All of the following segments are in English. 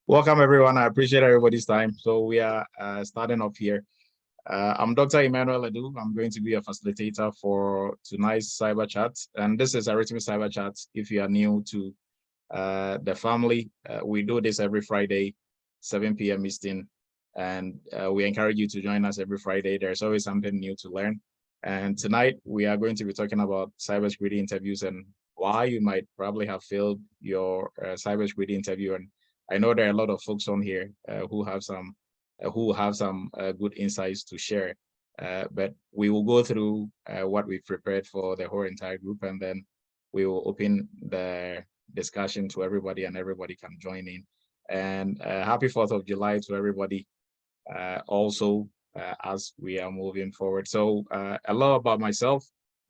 Welcome, everyone. I appreciate everybody's time. So we are starting off here. I'm Dr. Emmanuel Edu. I'm going to be a facilitator for tonight's Cyber Chat. And this is Eretmis Cyber Chat. If you are new to the family, we do this every Friday, 7 p.m. Eastern. And we encourage you to join us every Friday. There's always something new to learn. And tonight, we are going to be talking about cybersecurity interviews and why you might probably have failed your cybersecurity interview. And I know there are a lot of folks on here who have some good insights to share. But we will go through what we've prepared for the whole entire group, and then we will open the discussion to everybody, and everybody can join in. And happy 4th of July to everybody also as we are moving forward. So a lot about myself.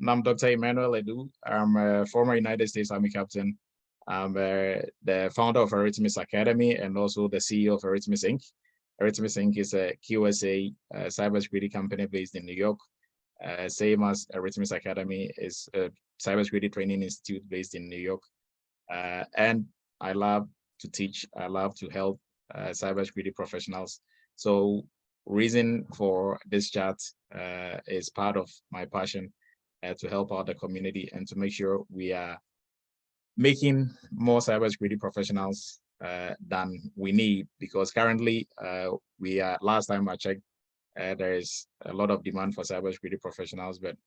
I'm Dr. Emmanuel Edu. I'm a former United States Army captain. I'm the founder of Eretmis Academy and also the CEO of Eretmis Inc. Eretmis Inc. is a QSA cybersecurity company based in New York. Same as Eretmis Academy is a cybersecurity training institute based in New York. And I love to teach. I love to help cybersecurity professionals. So reason for this chat is part of my passion to help out the community and to make sure we are making more cybersecurity professionals than we need, because currently we are, last time I checked, there is a lot of demand for cybersecurity professionals, but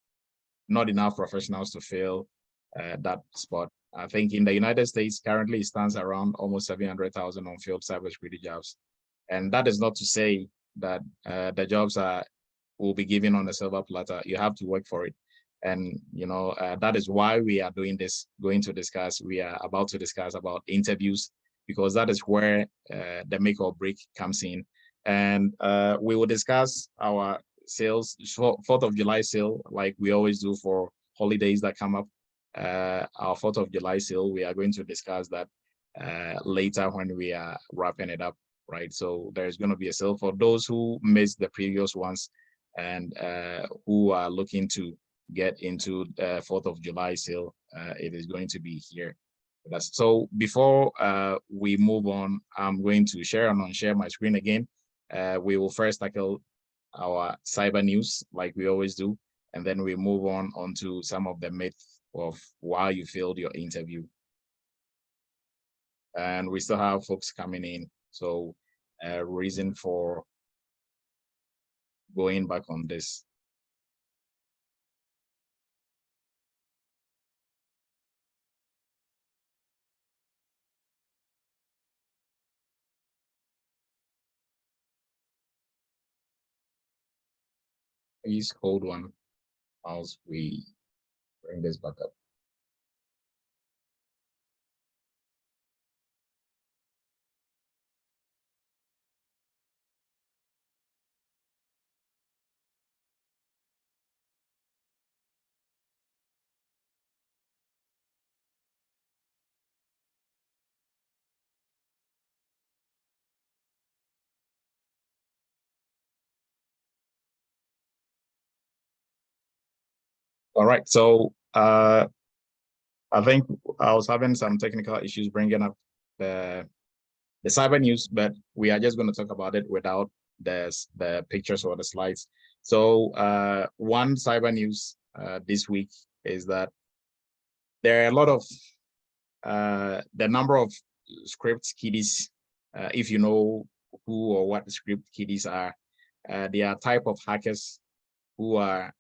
not enough professionals to fill that spot. I think in the United States currently it stands around almost 700,000 unfilled cybersecurity jobs. And that is not to say that the jobs will be given on a silver platter. You have to work for it. And, that is why we are doing this, we are about to discuss about interviews, because that is where the make or break comes in. And we will discuss our sales, 4th of July sale, like we always do for holidays that come up. Our 4th of July sale, we are going to discuss that later when we are wrapping it up, right? So there's going to be a sale for those who missed the previous ones and who are looking to get into the 4th of July sale. It is going to be here. So before we move on, I'm going to share my screen again. We will first tackle our cyber news like we always do, and then we move on to some of the myths of why you failed your interview. And we still have folks coming in, so reason for going back on this. Please hold one whilst we bring this back up. All right, so I think I was having some technical issues bringing up the cyber news, but we are just going to talk about it without the pictures or the slides. So one cyber news this week is that there are a lot of the number of script kiddies. If you know who or what script kiddies are, they are type of hackers who are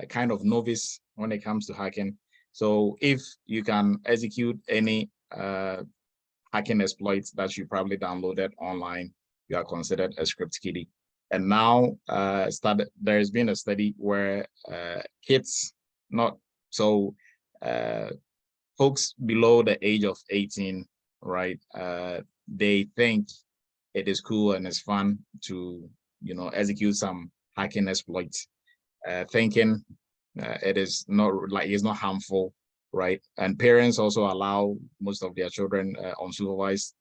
kind of novice when it comes to hacking. So if you can execute any hacking exploits that you probably downloaded online, you are considered a script kiddie. And now there's been a study where kids, not so folks below the age of 18, right? They think it is cool and it's fun to, execute some hacking exploits, thinking it is not like it's not harmful, right? And parents also allow most of their children unsupervised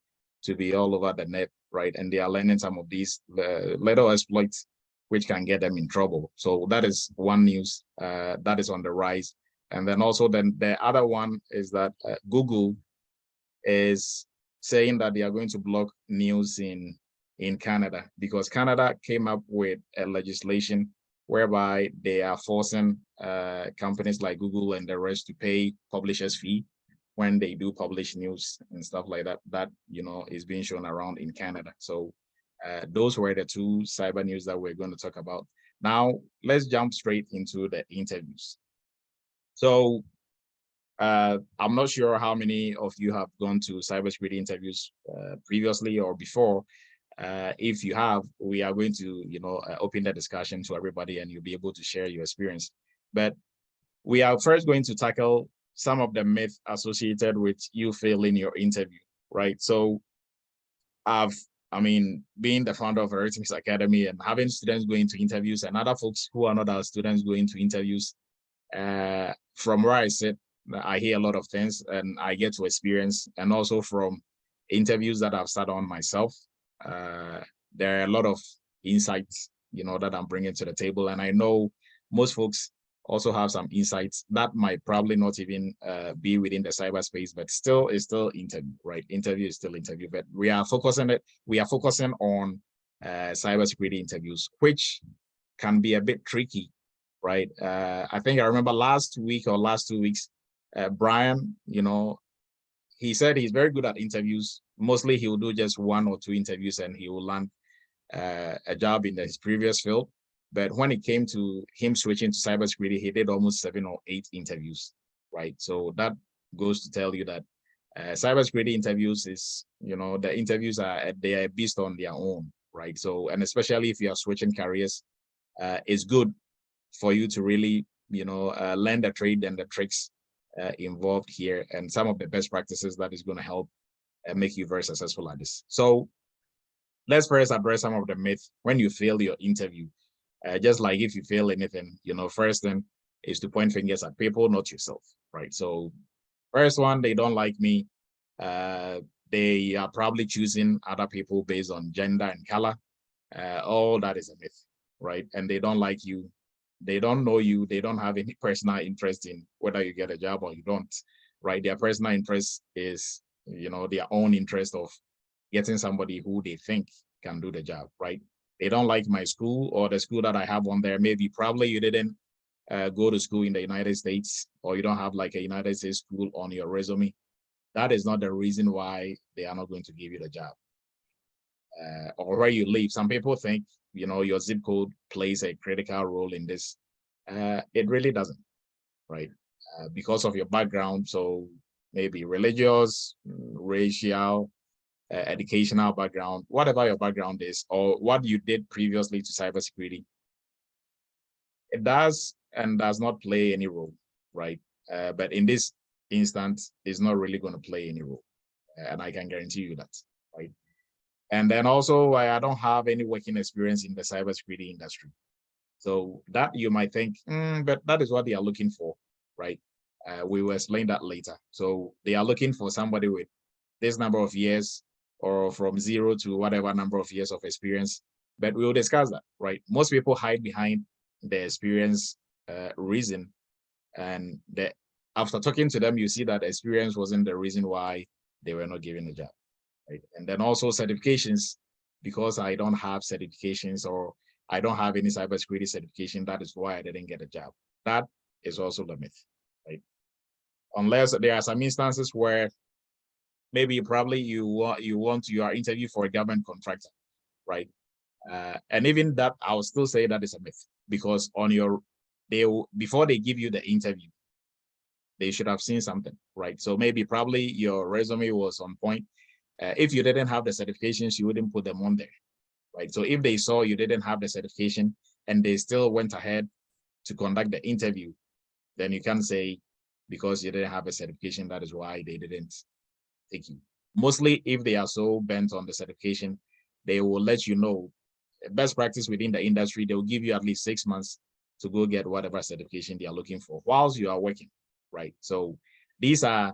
to be all over the net, right? And they are learning some of these little exploits which can get them in trouble. So that is one news that is on the rise. And then also then the other one is that Google is saying that they are going to block news in Canada, because Canada came up with a legislation whereby they are forcing companies like Google and the rest to pay publishers fee when they do publish news and stuff like that, that, you know, is being shown around in Canada. So those were the two cyber news that we're going to talk about. Now, let's jump straight into the interviews. So I'm not sure how many of you have gone to cybersecurity interviews previously or before. If you have, we are going to, you know, open the discussion to everybody, and you'll be able to share your experience. But we are first going to tackle some of the myths associated with you failing your interview, right? So I mean, being the founder of Eretmis Academy and having students going to interviews and other folks who are not our students going to interviews, from where I sit, I hear a lot of things and I get to experience, and also from interviews that I've sat on myself, there are a lot of insights, you know, that I'm bringing to the table. And I know most folks also have some insights that might probably not even be within the cyberspace, but still is still interview, right? Interview is still interview, but we are focusing on cybersecurity interviews, which can be a bit tricky, right? I think I remember last week or last 2 weeks, Brian, you know, he said he's very good at interviews. Mostly he will do just 1 or 2 interviews and he will land a job in his previous field. But when it came to him switching to cybersecurity, he did almost 7 or 8 interviews, right? So that goes to tell you that cybersecurity interviews is, you know, the interviews they are based on their own, right? So, and especially if you are switching careers, it's good for you to really, you know, learn the trade and the tricks involved here, and some of the best practices that is going to help make you very successful at this. So let's first address some of the myths when you fail your interview. Just like if you fail anything, you know, first thing is to point fingers at people, not yourself, right? So first one, they don't like me. They are probably choosing other people based on gender and color. All that is a myth, right? And they don't like you. They don't know you. They don't have any personal interest in whether you get a job or you don't, right? Their personal interest is, you know, their own interest of getting somebody who they think can do the job, right? They don't like my school or the school that I have on there. Maybe probably you didn't go to school in the United States, or you don't have like a United States school on your resume. That is not the reason why they are not going to give you the job. Or where you live. Some people think, you know, your zip code plays a critical role in this. It really doesn't, right? Because of your background. So maybe religious, racial, educational background, whatever your background is, or what you did previously to cybersecurity, it does and does not play any role, right? But in this instance, it's not really going to play any role. And I can guarantee you that, right? And then also, I don't have any working experience in the cybersecurity industry. So that you might think, but that is what they are looking for, right? We will explain that later. So they are looking for somebody with this number of years, or from 0 to whatever number of years of experience. But we will discuss that, right? Most people hide behind the experience reason. And after talking to them, you see that experience wasn't the reason why they were not given a job, right? And then also certifications, because I don't have certifications or I don't have any cybersecurity certification, that is why I didn't get a job. That is also the myth, right? Unless there are some instances where maybe probably you are interviewed for a government contractor, right? And even that, I'll still say that is a myth, because before they give you the interview, they should have seen something, right? So maybe probably your resume was on point. If you didn't have the certifications, you wouldn't put them on there, right? So if they saw you didn't have the certification and they still went ahead to conduct the interview, then you can't say because you didn't have a certification, that is why they didn't take you. Mostly, if they are so bent on the certification, they will let you know. Best practice within the industry, they will give you at least 6 months to go get whatever certification they are looking for whilst you are working, right? So these are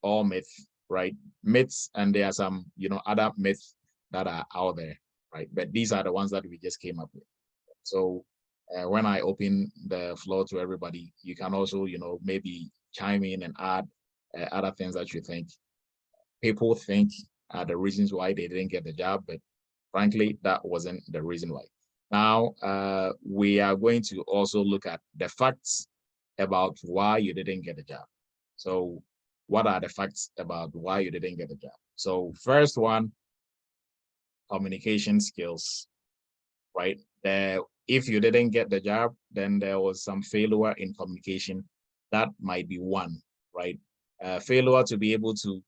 all myths, right? Myths, and there are some, you know, other myths that are out there, right? But these are the ones that we just came up with. So when I open the floor to everybody, you can also, you know, maybe chime in and add other things that you think people think are the reasons why they didn't get the job, but frankly, that wasn't the reason why. Now, we are going to also look at the facts about why you didn't get the job. So what are the facts about why you didn't get the job? So first one, communication skills, right? If you didn't get the job, then there was some failure in communication. That might be one, right? Failure to be able to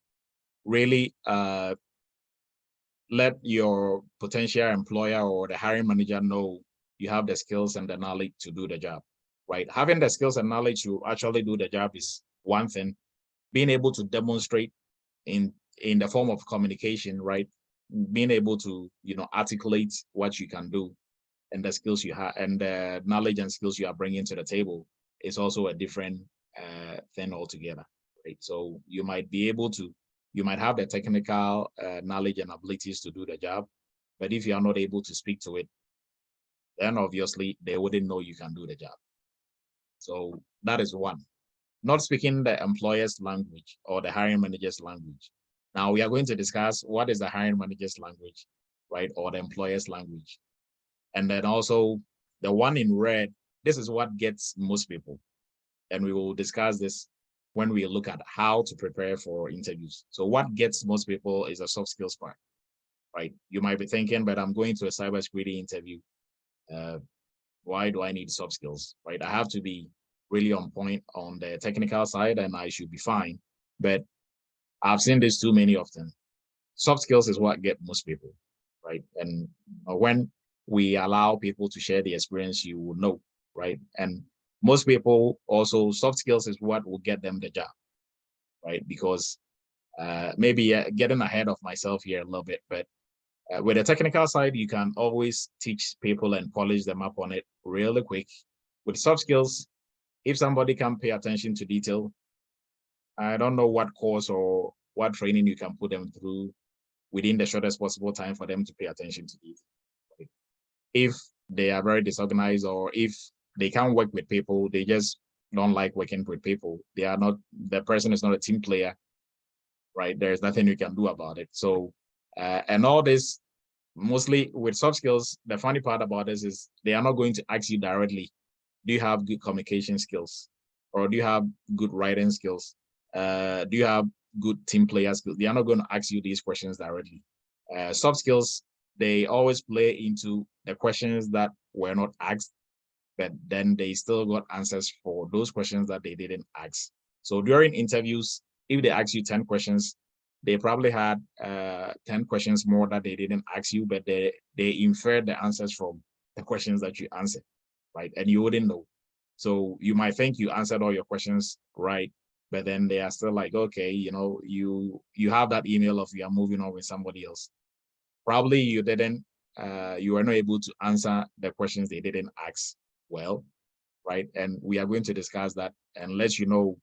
really let your potential employer or the hiring manager know you have the skills and the knowledge to do the job, right? Having the skills and knowledge to actually do the job is one thing. Being able to demonstrate in the form of communication, right? Being able to, articulate what you can do and the skills you have and the knowledge and skills you are bringing to the table is also a different thing altogether, right? So you might be able to, you might have the technical knowledge and abilities to do the job, but if you are not able to speak to it, then obviously they wouldn't know you can do the job. So that is one. Not speaking the employer's language or the hiring manager's language. Now we are going to discuss what is the hiring manager's language, right? Or the employer's language. And then also the one in red, this is what gets most people. And we will discuss this when we look at how to prepare for interviews. So what gets most people is a soft skills part, right? You might be thinking, but I'm going to a cybersecurity interview. Why do I need soft skills, right? I have to be really on point on the technical side and I should be fine. But I've seen this too many of them. Soft skills is what get most people, right? And when we allow people to share the experience, you will know, right? And most people also, soft skills is what will get them the job, right? Because maybe getting ahead of myself here a little bit, but with the technical side, you can always teach people and polish them up on it really quick. With soft skills, if somebody can pay attention to detail, I don't know what course or what training you can put them through within the shortest possible time for them to pay attention to detail. Right? If they are very disorganized or if they can't work with people, they just don't like working with people. They are not, the person is not a team player, right? There's nothing you can do about it. So, and all this, mostly with soft skills, the funny part about this is they are not going to ask you directly, do you have good communication skills? Or do you have good writing skills? Do you have good team player skills? They are not going to ask you these questions directly. Soft skills, they always play into the questions that were not asked, but then they still got answers for those questions that they didn't ask. So during interviews, if they ask you 10 questions, they probably had 10 questions more that they didn't ask you, but they inferred the answers from the questions that you answered, right? And you wouldn't know. So you might think you answered all your questions right, but then they are still like, okay, you have that email of you are moving on with somebody else. Probably you didn't, you were not able to answer the questions they didn't ask well, right? And we are going to discuss that and let you know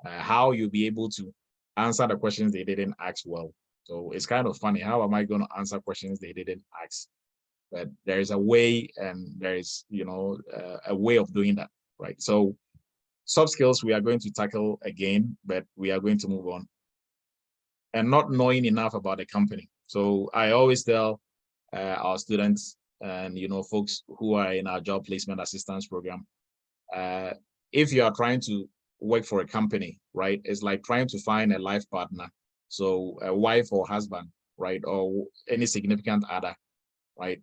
how you'll be able to answer the questions they didn't ask well. So it's kind of funny. How am I going to answer questions they didn't ask? But there is a way, and there is, a way of doing that, right? So soft skills we are going to tackle again, but we are going to move on. And not knowing enough about the company. So I always tell our students and folks who are in our job placement assistance program, if you are trying to work for a company, right, it's like trying to find a life partner. So a wife or husband, right, or any significant other, right?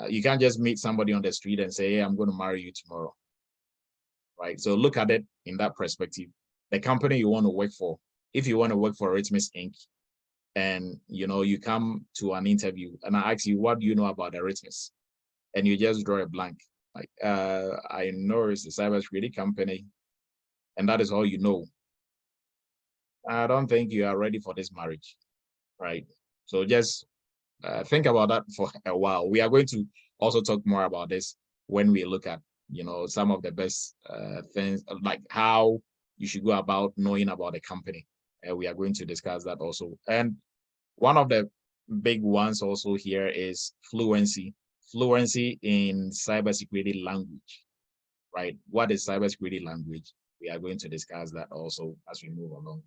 You can't just meet somebody on the street and say, hey, I'm going to marry you tomorrow, right? So look at it in that perspective. The company you want to work for, if you want to work for Eretmis Inc., and you come to an interview and I ask you, what do you know about Eretmis? And you just draw a blank. Like, I know it's a cybersecurity company, and that is all you know. I don't think you are ready for this marriage, right? So just think about that for a while. We are going to also talk more about this when we look at, some of the best things, like how you should go about knowing about the company. We are going to discuss that also. And one of the big ones also here is fluency. Fluency in cybersecurity language, right? What is cybersecurity language? We are going to discuss that also as we move along.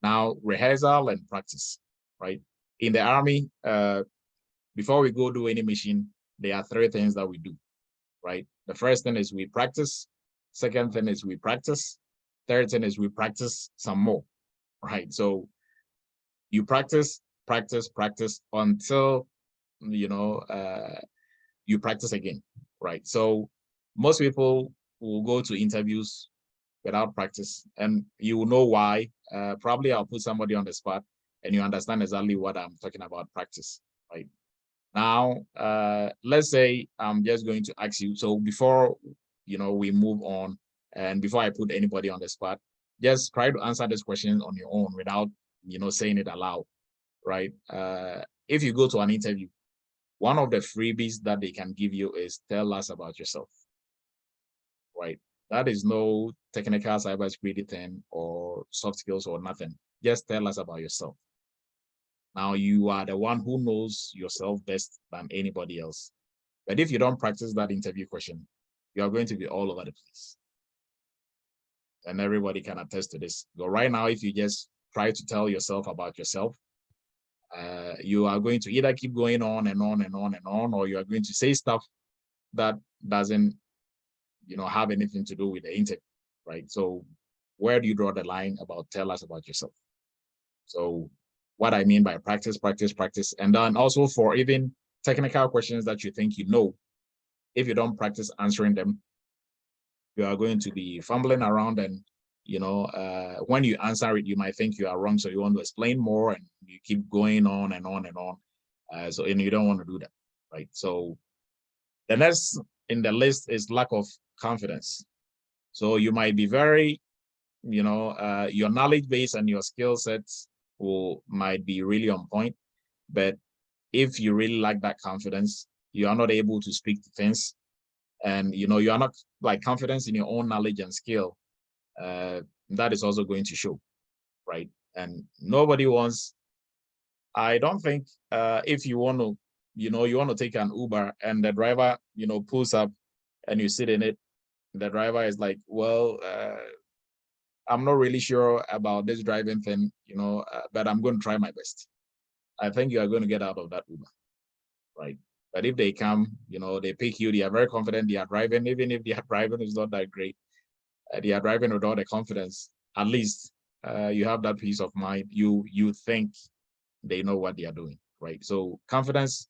Now, rehearsal and practice. right? In the Army, before we go do any mission, there are 3 things that we do, right? The first thing is we practice. Second thing is we practice. Third thing is we practice some more, right? So you practice, practice, practice until, you practice again, right? So most people will go to interviews without practice, and you will know why. Probably I'll put somebody on the spot and you understand exactly what I'm talking about, practice, right? Now, let's say I'm just going to ask you, so before, we move on, and before I put anybody on the spot, just try to answer this question on your own without, saying it aloud, right? If you go to an interview, one of the freebies that they can give you is tell us about yourself, right? That is no technical cybersecurity thing or soft skills or nothing. Just tell us about yourself. Now, you are the one who knows yourself best than anybody else. But if you don't practice that interview question, you are going to be all over the place. And everybody can attest to this. So right now, if you just try to tell yourself about yourself, you are going to either keep going on and on and on and on, or you are going to say stuff that doesn't, have anything to do with the interview, right? So where do you draw the line about tell us about yourself? So what I mean by practice, practice, practice, and then also for even technical questions that you think you know, if you don't practice answering them, you are going to be fumbling around, and when you answer it, you might think you are wrong, so you want to explain more, and you keep going on and on and on. And you don't want to do that, right? So the next in the list is lack of confidence. So you might be very, your knowledge base and your skill sets might be really on point, but if you really lack that confidence, you are not able to speak to things, and you are not like confidence in your own knowledge and skill. That is also going to show, right? And nobody wants. I don't think if you want to, you want to take an Uber and the driver, pulls up and you sit in it, the driver is like, well, I'm not really sure about this driving thing, but I'm going to try my best. I think you are going to get out of that Uber, right? But if they come, they pick you, they are very confident they are driving, even if their driving is not that great, they are driving with all the confidence. At least you have that peace of mind. You think they know what they are doing, right? So confidence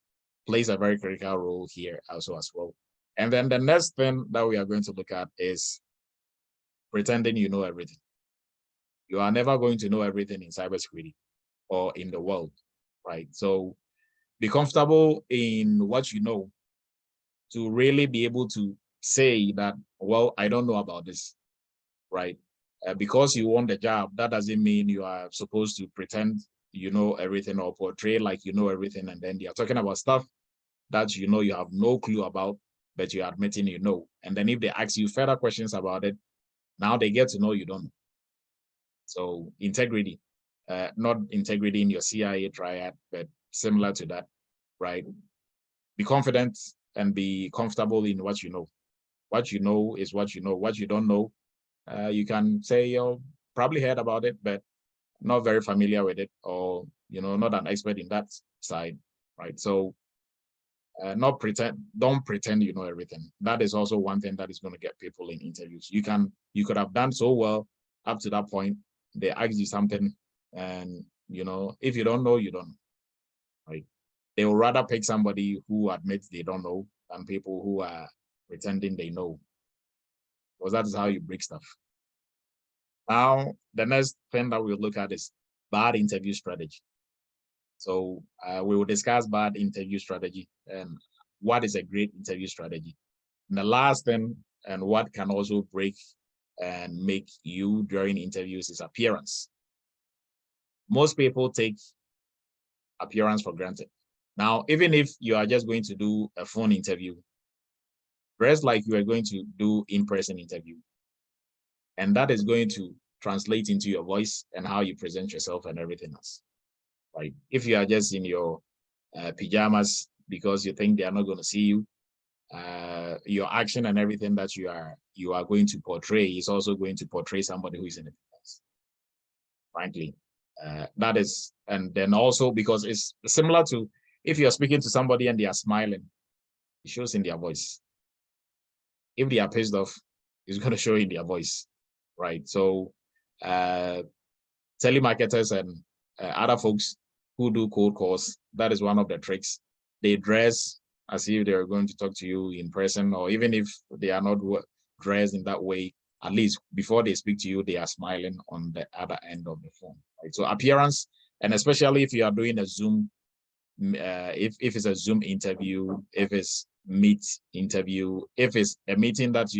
plays a very critical role here also as well. And then the next thing that we are going to look at is pretending you know everything. You are never going to know everything in cybersecurity or in the world, right? So be comfortable in what you know to really be able to say that, well, I don't know about this, right? Because you want the job, that doesn't mean you are supposed to pretend you know everything or portray like you know everything, and then they are talking about stuff that you have no clue about, but you're admitting you know. And then if they ask you further questions about it, now they get to know you don't know. So integrity, not integrity in your CIA triad, but similar to that, right? Be confident and be comfortable in what you know. What you know is what you know. What you don't know, you can say you probably heard about it, but not very familiar with it, or not an expert in that side, right? So don't pretend you know everything. That is also one thing that is going to get people in interviews. You could have done so well up to that point. They ask you something, and if you don't know, you don't know, right? They will rather pick somebody who admits they don't know than people who are pretending they know, because that is how you break stuff. Now, the next thing that we'll look at is bad interview strategy. So we will discuss bad interview strategy and what is a great interview strategy. And the last thing, and what can also break and make you during interviews, is appearance. Most people take appearance for granted. Now, even if you are just going to do a phone interview, dress like you are going to do in-person interview. And that is going to translate into your voice and how you present yourself and everything else, right? If you are just in your pajamas because you think they are not going to see you, your action and everything that you are going to portray is also going to portray somebody who is in the pajamas, frankly. That is, and then also because it's similar to if you're speaking to somebody and they are smiling, it shows in their voice. If they are pissed off, it's going to show in their voice, right? So telemarketers and other folks who do cold calls, that is one of the tricks. They dress as if they're going to talk to you in person, or even if they are not dressed in that way, at least before they speak to you, they are smiling on the other end of the phone. Right? So appearance, and especially if you are doing a Zoom, if it's a Zoom interview, if it's Meet interview, if it's a meeting that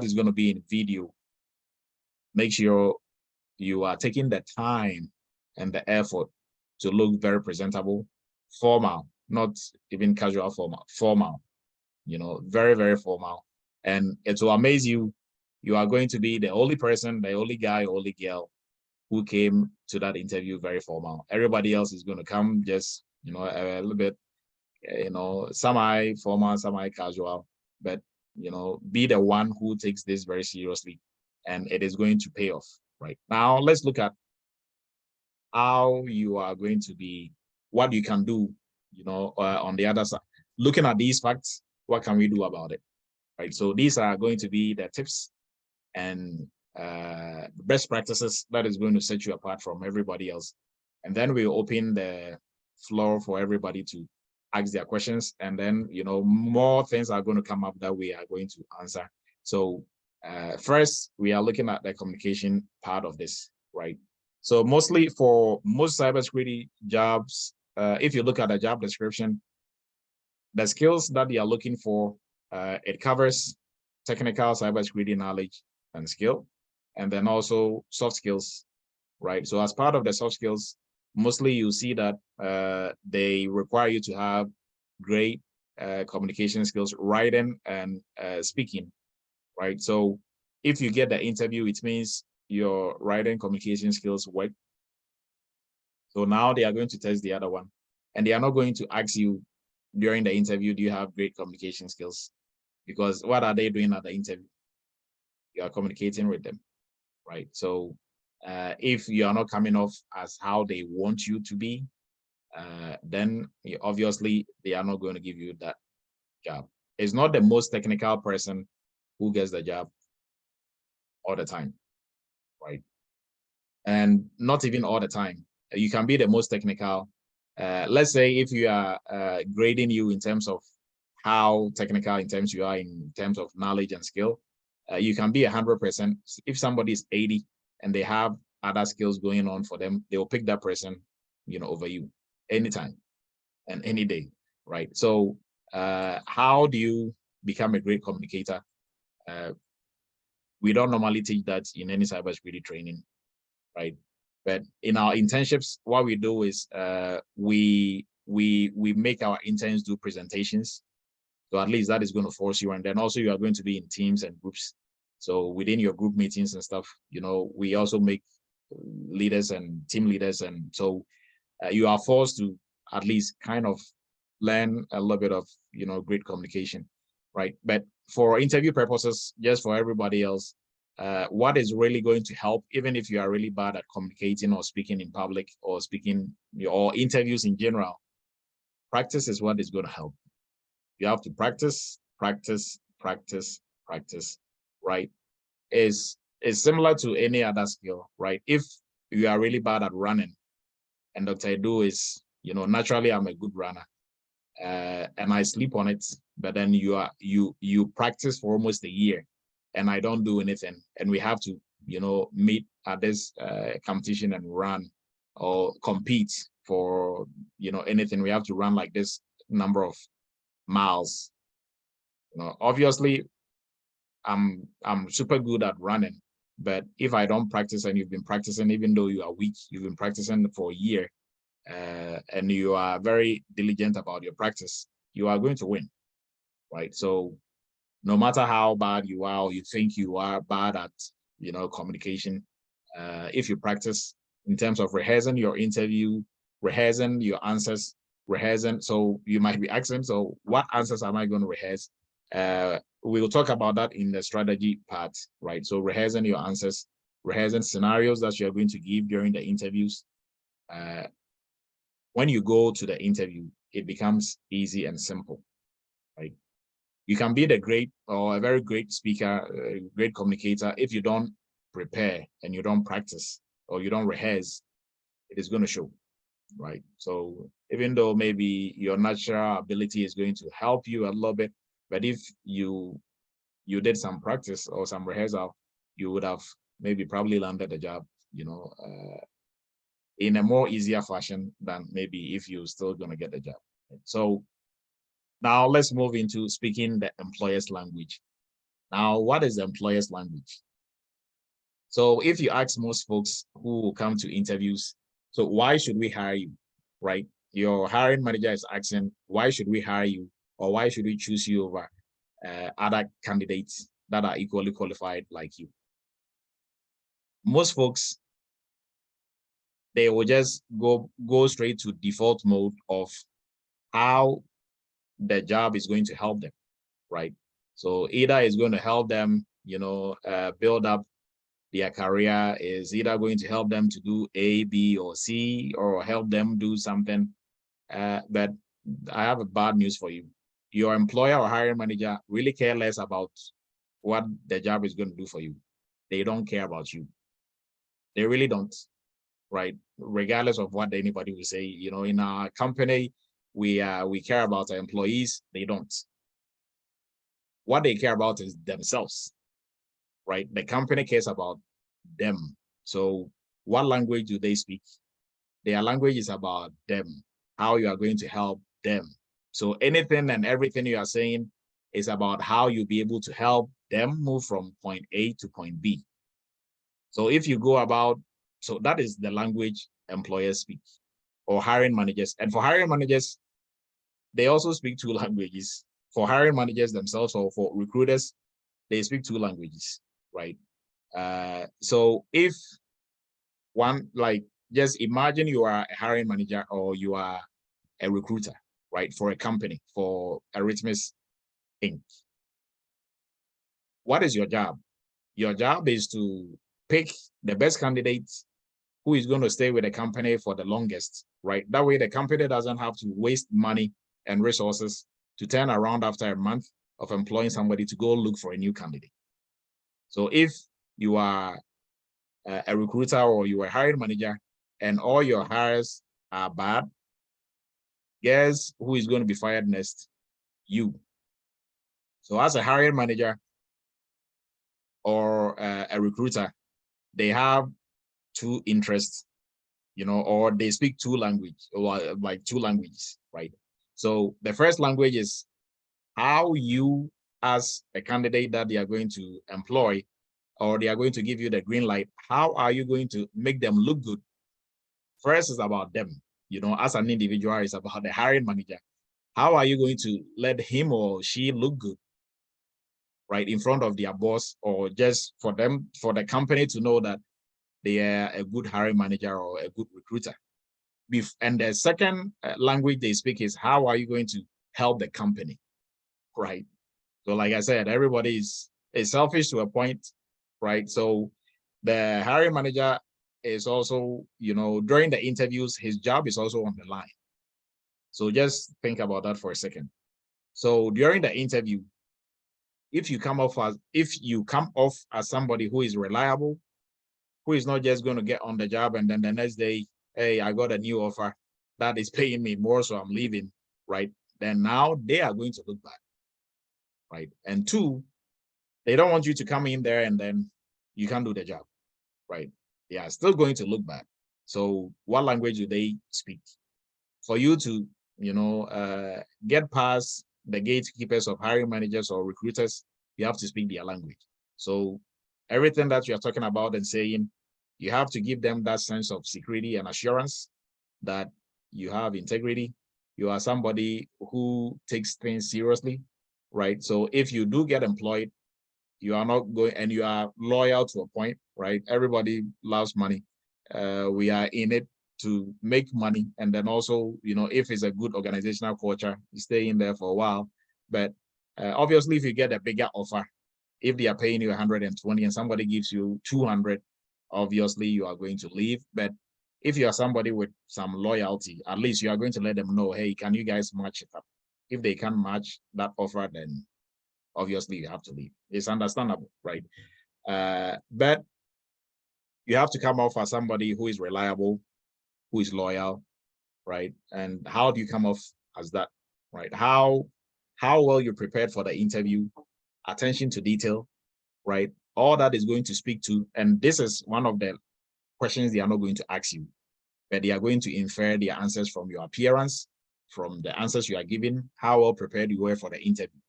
is going to be in video, make sure you are taking the time and the effort to look very presentable, formal, not even casual, formal, very, very formal. And it will amaze you. You are going to be the only person, the only guy, only girl who came to that interview very formal. Everybody else is going to come just, a little bit, semi-formal, semi-casual, but, be the one who takes this very seriously, and it is going to pay off. Right now, let's look at how you are going to be, what you can do, on the other side. Looking at these facts, what can we do about it? Right. So these are going to be the tips and best practices that is going to set you apart from everybody else. And then we'll open the floor for everybody to ask their questions. And then, more things are going to come up that we are going to answer. So first, we are looking at the communication part of this, right? So mostly for most cybersecurity jobs, if you look at the job description, the skills that they are looking for, it covers technical cybersecurity knowledge and skill, and then also soft skills, right? So as part of the soft skills, mostly you see that they require you to have great communication skills, writing and speaking, right? So if you get the interview, it means your writing communication skills work. So now they are going to test the other one, and they are not going to ask you during the interview, do you have great communication skills? Because what are they doing at the interview? You are communicating with them, right? So if you are not coming off as how they want you to be, then obviously they are not going to give you that job. It's not the most technical person who gets the job all the time, right? And not even all the time. You can be the most technical. Let's say if you are grading you in terms of how technical in terms you are in terms of knowledge and skill, you can be 100%. If somebody is 80 and they have other skills going on for them, they will pick that person, over you anytime and any day, right? So how do you become a great communicator? We don't normally teach that in any cybersecurity training, right? But in our internships, what we do is we make our interns do presentations. So at least that is going to force you. And then also you are going to be in teams and groups. So within your group meetings and stuff, we also make leaders and team leaders. And so you are forced to at least kind of learn a little bit of, great communication, right? But for interview purposes, just for everybody else, what is really going to help, even if you are really bad at communicating or speaking in public or speaking or interviews in general, practice is what is going to help. You have to practice, practice, practice, practice, right? Is similar to any other skill, right? If you are really bad at running, and Dr. Edu is, naturally I'm a good runner, and I sleep on it, but then you practice for almost a year, and I don't do anything, and we have to, meet at this competition and run or compete for, anything. We have to run like this number of miles. Obviously I'm super good at running, but if I don't practice, and you've been practicing, even though you are weak, you've been practicing for a year, and you are very diligent about your practice, you are going to win, right? So no matter how bad you are, or you think you are bad at, communication, if you practice in terms of rehearsing your interview, rehearsing your answers, rehearsing, so you might be asking, so what answers am I going to rehearse? We'll talk about that in the strategy part, right? So rehearsing your answers, rehearsing scenarios that you're going to give during the interviews, when you go to the interview, it becomes easy and simple, right? You can be the great or a very great speaker, a great communicator. If you don't prepare and you don't practice or you don't rehearse, it is going to show, right? So even though maybe your natural ability is going to help you a little bit, but if you did some practice or some rehearsal, you would have maybe probably landed the job, in a more easier fashion than maybe if you're still going to get the job. So now let's move into speaking the employer's language. Now, what is the employer's language? So if you ask most folks who come to interviews, so why should we hire you, right? Your hiring manager is asking, why should we hire you? Or why should we choose you over other candidates that are equally qualified like you? Most folks, they will just go straight to default mode of how the job is going to help them, right? So either it's going to help them, build up their career, is either going to help them to do A, B, or C, or help them do something. But I have a bad news for you. Your employer or hiring manager really care less about what the job is going to do for you. They don't care about you. They really don't, right? Regardless of what anybody will say, in our company, we care about our employees. They don't. What they care about is themselves, right? The company cares about them. So what language do they speak? Their language is about them, how you are going to help them. So anything and everything you are saying is about how you'll be able to help them move from point A to point B. So if you go about, so that is the language employers speak, or hiring managers. And for hiring managers, they also speak two languages. For hiring managers themselves or for recruiters, they speak two languages, right? So if one, like, just imagine you are a hiring manager or you are a recruiter, right, for a company, for Eretmis Inc. What is your job? Your job is to pick the best candidate who is going to stay with the company for the longest, right? That way the company doesn't have to waste money and resources to turn around after a month of employing somebody to go look for a new candidate. So if you are a recruiter or you are a hiring manager and all your hires are bad, guess who is going to be fired next? You. So as a hiring manager or a recruiter, they have two interests, or they speak two languages, or like two languages, right? So the first language is how you, as a candidate that they are going to employ, or they are going to give you the green light, how are you going to make them look good? First is about them, as an individual, it's about the hiring manager. How are you going to let him or she look good, right, in front of their boss, or just for them, for the company to know that they are a good hiring manager or a good recruiter? And the second language they speak is how are you going to help the company, right? So like I said, everybody is selfish to a point, right? So the hiring manager is also, during the interviews, his job is also on the line. So just think about that for a second. So during the interview, if you come off as somebody who is reliable, who is not just going to get on the job and then the next day, hey, I got a new offer that is paying me more, so I'm leaving, right? Then now they are going to look bad, right? And two, they don't want you to come in there and then you can't do the job, right? They are still going to look bad. So what language do they speak? For you to, get past the gatekeepers of hiring managers or recruiters, you have to speak their language. So everything that you're talking about and saying, you have to give them that sense of security and assurance that you have integrity. You are somebody who takes things seriously, right? So if you do get employed, you are not going, and you are loyal to a point, right? Everybody loves money. We are in it to make money. And then also, if it's a good organizational culture, you stay in there for a while. But obviously, if you get a bigger offer, if they are paying you 120 and somebody gives you 200, obviously you are going to leave. But if you are somebody with some loyalty, at least you are going to let them know, hey, can you guys match it up? If they can't match that offer, then obviously you have to leave. It's understandable, right? But you have to come off as somebody who is reliable, who is loyal, right? And how do you come off as that, right? How well you prepared for the interview, attention to detail, right? All that is going to speak to, and this is one of the questions they are not going to ask you, but they are going to infer their answers from your appearance, from the answers you are giving, how well prepared you were for the interview,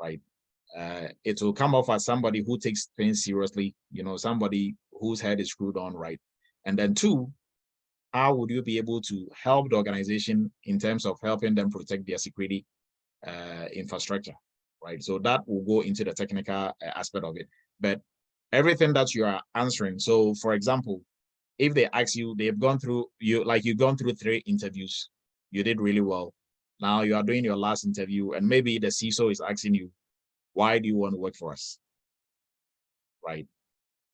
right? It will come off as somebody who takes things seriously, somebody whose head is screwed on, right? And then two, how would you be able to help the organization in terms of helping them protect their security infrastructure, right? So that will go into the technical aspect of it. But everything that you are answering, so for example, if they ask you, they've gone through, you've gone through 3 interviews, you did really well. Now you are doing your last interview, and maybe the CISO is asking you, why do you want to work for us, right?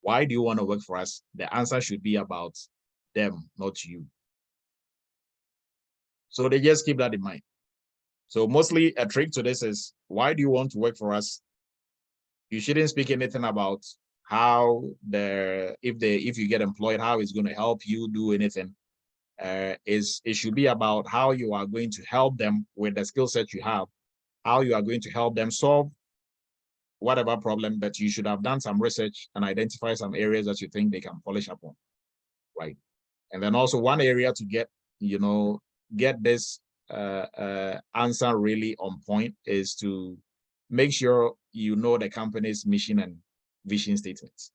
Why do you want to work for us? The answer should be about them, not you. So they just keep that in mind. So mostly a trick to this is, why do you want to work for us? You shouldn't speak anything about how if you get employed, how it's going to help you do anything. It should be about how you are going to help them with the skill set you have, how you are going to help them solve whatever problem, but you should have done some research and identify some areas that you think they can polish upon, right? And then also one area to get this answer really on point is to make sure you know the company's mission and vision statements,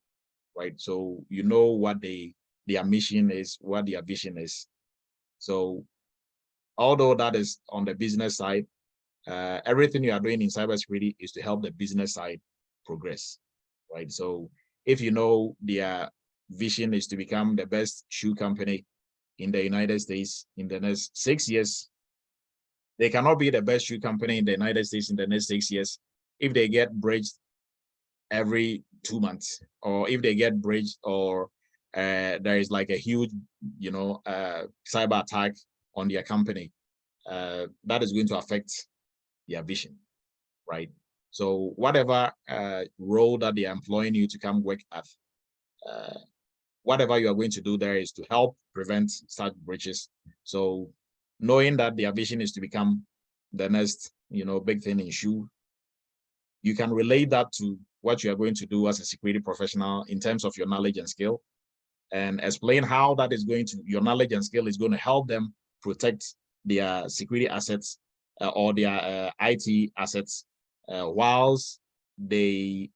right? So you know what their mission is, what their vision is. So although that is on the business side, everything you are doing in cybersecurity is to help the business side progress, right? So if you know their vision is to become the best shoe company in the United States in the next 6 years, they cannot be the best shoe company in the United States in the next 6 years if they get breached every 2 months, or if they get breached, or there is like a huge, cyber attack on their company. That is going to affect their vision, right? So whatever role that they are employing you to come work at, whatever you are going to do there is to help prevent such breaches. So knowing that their vision is to become the next, big thing in shoe, you can relate that to what you are going to do as a security professional in terms of your knowledge and skill, and explain how that is your knowledge and skill is going to help them protect their security assets or their IT assets whilst the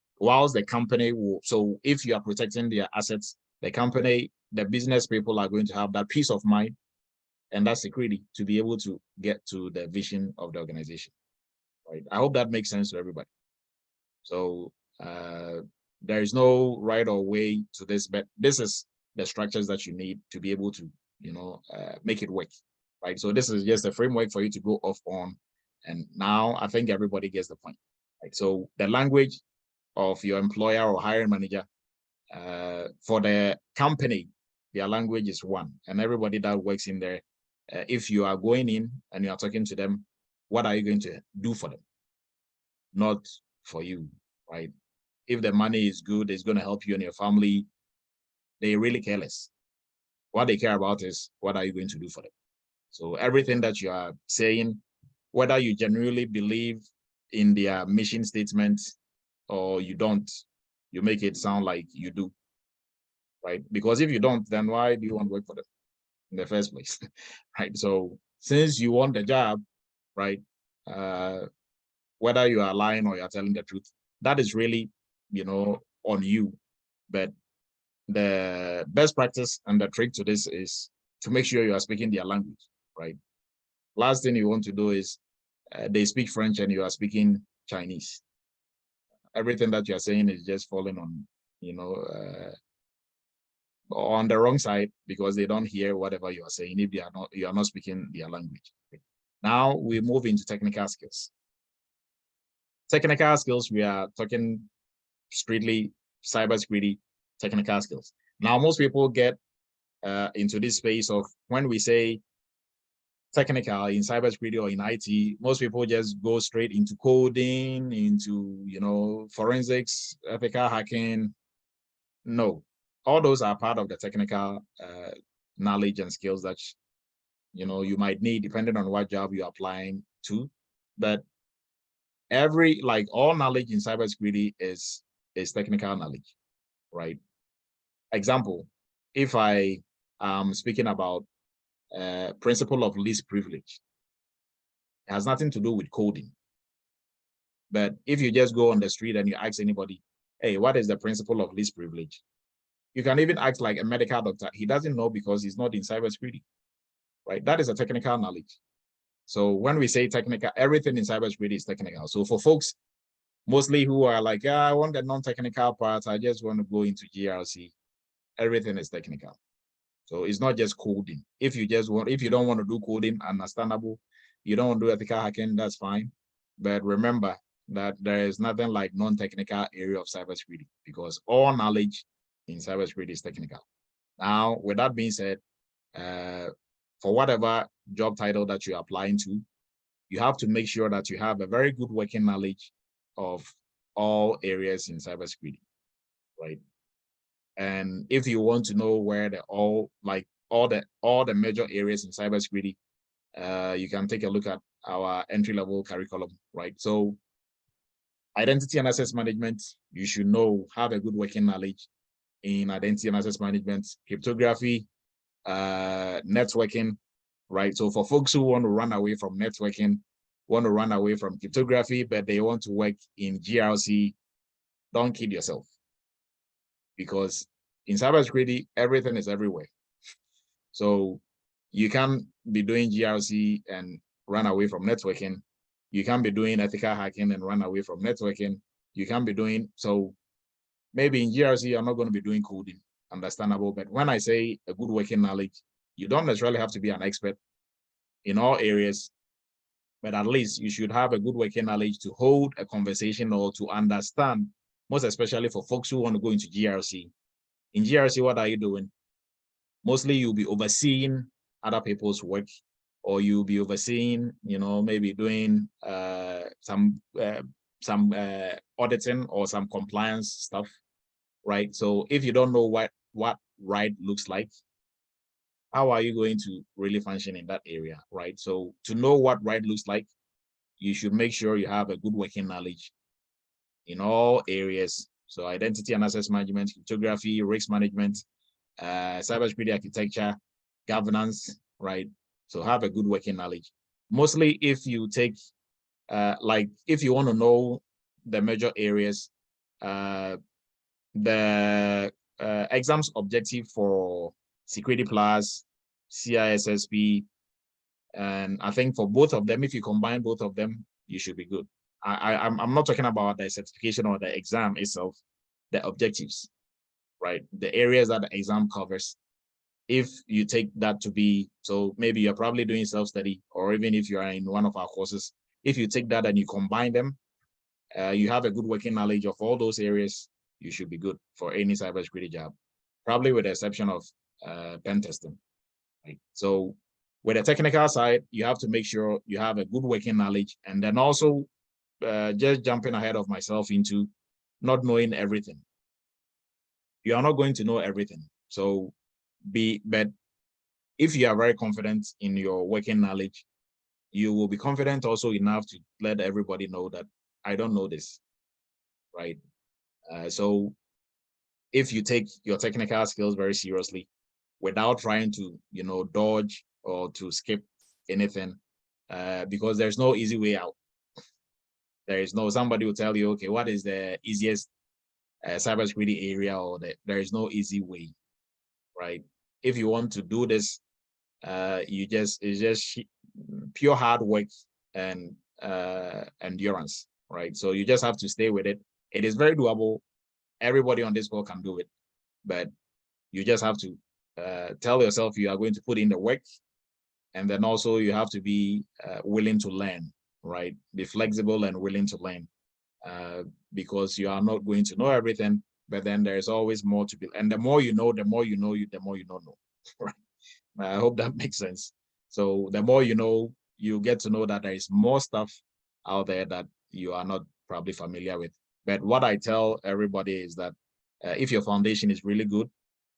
company will. So if you are protecting their assets, the company, the business people are going to have that peace of mind and that security to be able to get to the vision of the organization, right? I hope that makes sense to everybody. So there is no right or way to this, but this is the structures that you need to be able to, make it work, right? So this is just a framework for you to go off on. And now I think everybody gets the point, right? So the language of your employer or hiring manager, for the company, their language is one, and everybody that works in there, if you are going in and you are talking to them, what are you going to do for them? Not for you, right? If the money is good, it's going to help you and your family, they really care less. What they care about is, what are you going to do for them? So everything that you are saying, whether you genuinely believe in their mission statement or you don't, you make it sound like you do, right? Because if you don't, then why do you want to work for them in the first place, right? So since you want the job, right, whether you are lying or you're telling the truth, that is really, on you. But the best practice and the trick to this is to make sure you are speaking their language, right? Last thing you want to do is they speak French and you are speaking Chinese. Everything that you are saying is just falling on, on the wrong side, because they don't hear whatever you are saying if you are not speaking their language. Now we move into technical skills. Technical skills, we are talking strictly cybersecurity technical skills. Now most people get into this space of when we say technical in cybersecurity or in IT, most people just go straight into coding, into, you know, forensics, ethical hacking. No, all those are part of the technical knowledge and skills that, you know, you might need depending on what job you're applying to. But like all knowledge in cybersecurity is technical knowledge, right? Example, if I am speaking about principle of least privilege, it has nothing to do with coding. But if you just go on the street and you ask anybody, hey, what is the principle of least privilege? You can even ask like a medical doctor. He doesn't know because he's not in cybersecurity, right? That is a technical knowledge. So when we say technical, everything in cybersecurity is technical. So for folks mostly who are like, yeah, I want the non-technical parts, I just want to go into GRC, everything is technical. So it's not just coding. If you don't want to do coding, understandable. You don't want to do ethical hacking, that's fine. But remember that there is nothing like non-technical area of cybersecurity because all knowledge in cybersecurity is technical. Now, with that being said, for whatever job title that you're applying to, you have to make sure that you have a very good working knowledge of all areas in cybersecurity, right? And if you want to know where all the major areas in cybersecurity, you can take a look at our entry-level curriculum, right? So identity and access management, you should have a good working knowledge in identity and access management, cryptography, networking, right? So for folks who want to run away from networking, want to run away from cryptography, but they want to work in GRC, don't kid yourself. Because in cybersecurity, everything is everywhere. So you can be doing GRC and run away from networking. You can be doing ethical hacking and run away from networking. You can be doing, so maybe in GRC, you're not going to be doing coding, understandable. But when I say a good working knowledge, you don't necessarily have to be an expert in all areas, but at least you should have a good working knowledge to hold a conversation or to understand, most especially for folks who want to go into GRC. In GRC, what are you doing? Mostly you'll be overseeing other people's work, or you'll be overseeing, maybe doing some auditing or some compliance stuff, right? So if you don't know what right looks like, how are you going to really function in that area, right? So to know what right looks like, you should make sure you have a good working knowledge in all areas. So identity and access management, cryptography, risk management, cybersecurity architecture, governance, right? So have a good working knowledge. Mostly if you take, if you want to know the major areas, the exams objective for Security Plus, CISSP, and I think for both of them, if you combine both of them, you should be good. I'm not talking about the certification or the exam itself, the objectives, right? The areas that the exam covers. If you take that to be, so maybe you're probably doing self-study, or even if you are in one of our courses, if you take that and you combine them, you have a good working knowledge of all those areas, you should be good for any cybersecurity job, probably with the exception of pen testing. Right? So with the technical side, you have to make sure you have a good working knowledge, and then also just jumping ahead of myself into not knowing everything. You are not going to know everything. So but if you are very confident in your working knowledge, you will be confident also enough to let everybody know that I don't know this, right? So if you take your technical skills very seriously without trying to, dodge or to skip anything, because there's no easy way out. There is no, somebody will tell you, okay, what is the easiest cybersecurity area, or there is no easy way, right? If you want to do this, it's just pure hard work and endurance, right? So you just have to stay with it. It is very doable. Everybody on this call can do it, but you just have to tell yourself you are going to put in the work, and then also you have to be willing to learn, right? Be flexible and willing to learn, because you are not going to know everything, but then there's always more to be. And the more you know, the more you know, the more you don't know. Right? I hope that makes sense. So the more you know, you get to know that there is more stuff out there that you are not probably familiar with. But what I tell everybody is that if your foundation is really good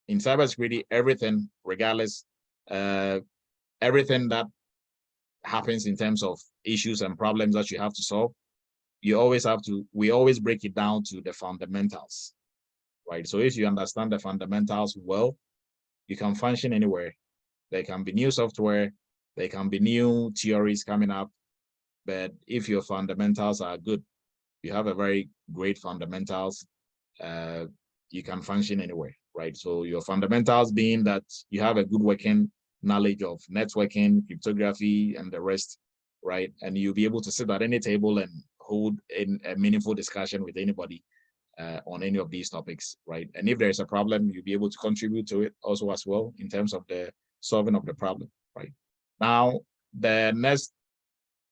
in cybersecurity, everything, regardless, everything that happens in terms of issues and problems that you have to solve, we always break it down to the fundamentals, right? So if you understand the fundamentals well, you can function anywhere. There can be new software, there can be new theories coming up, but if your fundamentals are good, you have a very great fundamentals, you can function anywhere, right? So your fundamentals being that you have a good working knowledge of networking, cryptography, and the rest, right? And you'll be able to sit at any table and hold in a meaningful discussion with anybody on any of these topics, right? And if there's a problem, you'll be able to contribute to it also as well in terms of the solving of the problem, right? Now, the next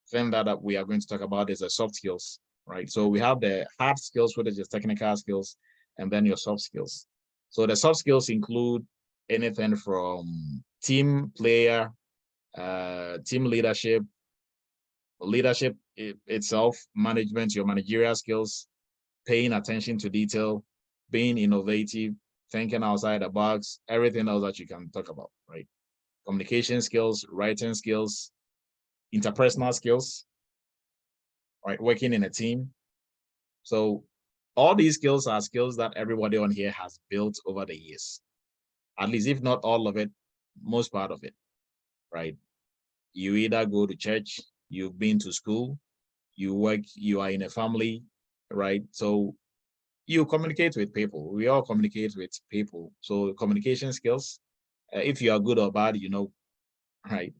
thing that we are going to talk about is the soft skills, right? So we have the hard skills, which is technical skills, and then your soft skills. So the soft skills include anything from team player, team leadership, leadership itself, management, your managerial skills, paying attention to detail, being innovative, thinking outside the box, everything else that you can talk about, right? Communication skills, writing skills, interpersonal skills, right? Working in a team. So all these skills are skills that everybody on here has built over the years. At least if not all of it, most part of it, right? You either go to church, you've been to school, you work, you are in a family, right? So you communicate with people. We all communicate with people. So communication skills, if you are good or bad, you know, right?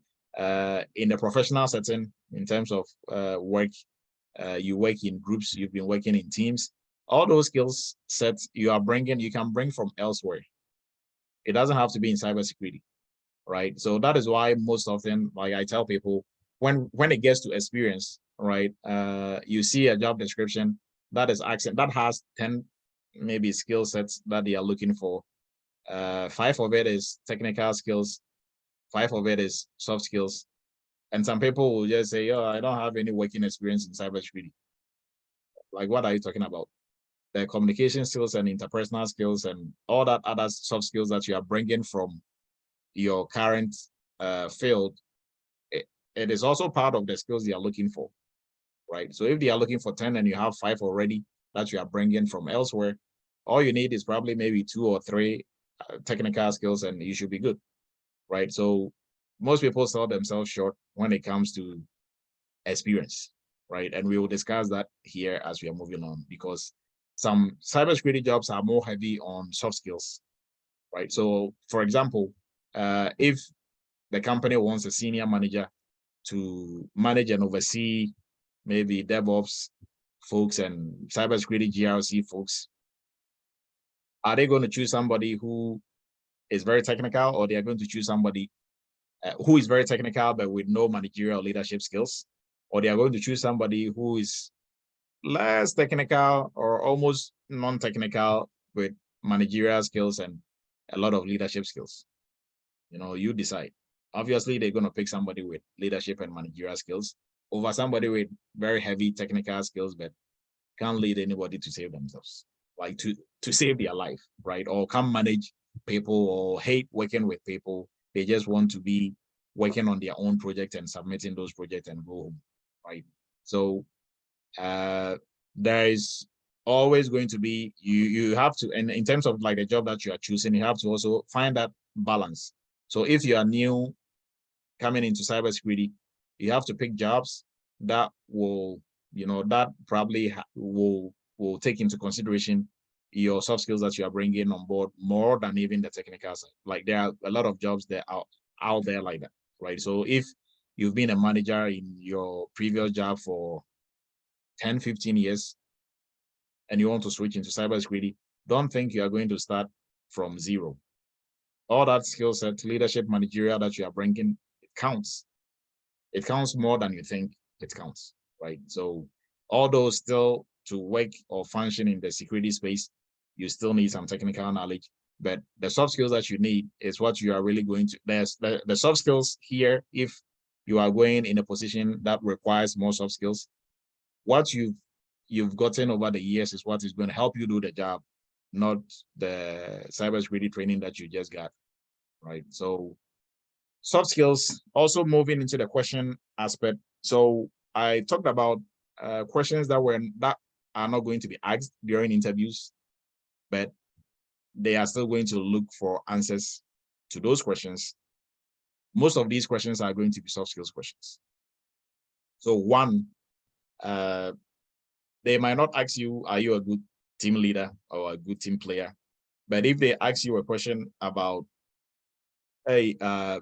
In the professional setting, in terms of work, you work in groups, you've been working in teams. All those skills sets you are bringing, you can bring from elsewhere. It doesn't have to be in cybersecurity, right? So that is why most often, like I tell people, when it gets to experience, right? You see a job description that is accent that has 10 maybe skill sets that they are looking for. 5 of it is technical skills, 5 of it is soft skills. And some people will just say, oh, I don't have any working experience in cybersecurity. Like, what are you talking about? The communication skills and interpersonal skills and all that other soft skills that you are bringing from your current field, it is also part of the skills they are looking for, right? So if they are looking for 10 and you have 5 already that you are bringing from elsewhere, all you need is probably maybe 2 or 3 technical skills and you should be good, right? So most people sell themselves short when it comes to experience, right? And we will discuss that here as we are moving on, because some cybersecurity jobs are more heavy on soft skills, right? So for example, if the company wants a senior manager to manage and oversee maybe DevOps folks and cybersecurity GRC folks, are they going to choose somebody who is very technical, or they are going to choose somebody who is very technical but with no managerial leadership skills, or they are going to choose somebody who is less technical or almost non-technical with managerial skills and a lot of leadership skills? You know, you decide. Obviously, they're going to pick somebody with leadership and managerial skills over somebody with very heavy technical skills but can't lead anybody to save themselves, like to save their life, right? Or can't manage people or hate working with people. They just want to be working on their own project and submitting those projects and go home, right? So there is always going to be, you have to, and in terms of like the job that you are choosing, you have to also find that balance. So if you are new coming into cybersecurity, you have to pick jobs that will, you know, that probably will take into consideration your soft skills that you are bringing on board more than even the technical side. Like there are a lot of jobs that are out there like that, right? So if you've been a manager in your previous job for 10, 15 years and you want to switch into cybersecurity, don't think you are going to start from zero. All that skill set, leadership, managerial that you are bringing, it counts. It counts more than you think it counts, right? So although still to work or function in the security space, you still need some technical knowledge, but the soft skills that you need is what you are really going to, there's the soft skills here. If you are going in a position that requires more soft skills, what you've gotten over the years is what is going to help you do the job, not the cybersecurity training that you just got, right? So soft skills, also moving into the question aspect. So I talked about questions that are not going to be asked during interviews, but they are still going to look for answers to those questions. Most of these questions are going to be soft skills questions. So one, they might not ask you, are you a good team leader or a good team player? But if they ask you a question about, hey,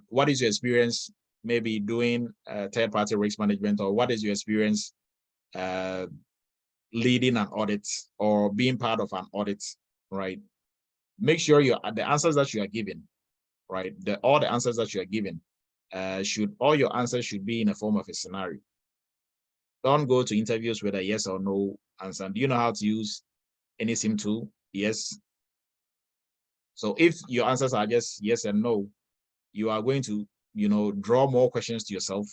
what is your experience maybe doing third-party risk management, or what is your experience leading an audit or being part of an audit, right? Make sure the answers that you are giving, right? All the answers that you are giving, all your answers should be in a form of a scenario. Don't go to interviews with a yes or no answer. Do you know how to use any SIM tool? Yes. So if your answers are just yes and no, you are going to, draw more questions to yourself,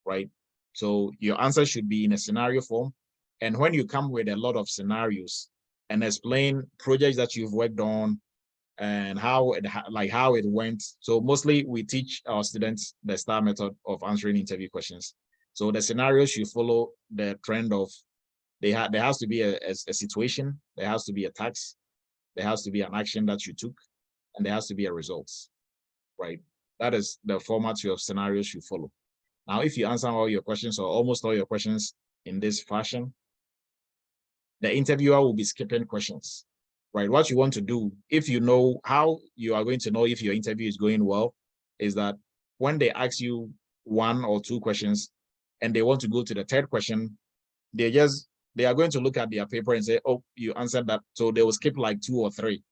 right? So your answer should be in a scenario form. And when you come with a lot of scenarios and explain projects that you've worked on and how it went. So mostly we teach our students the STAR method of answering interview questions. So the scenarios should follow the trend of there has to be a situation, there has to be a task, there has to be an action that you took, and there has to be a result, right? That is the format your scenarios should follow. Now, if you answer all your questions or almost all your questions in this fashion, the interviewer will be skipping questions, right? What you want to do, if you know how you are going to know if your interview is going well, is that when they ask you one or two questions and they want to go to the third question, they are going to look at their paper and say, oh, you answered that. So they will skip like 2 or 3.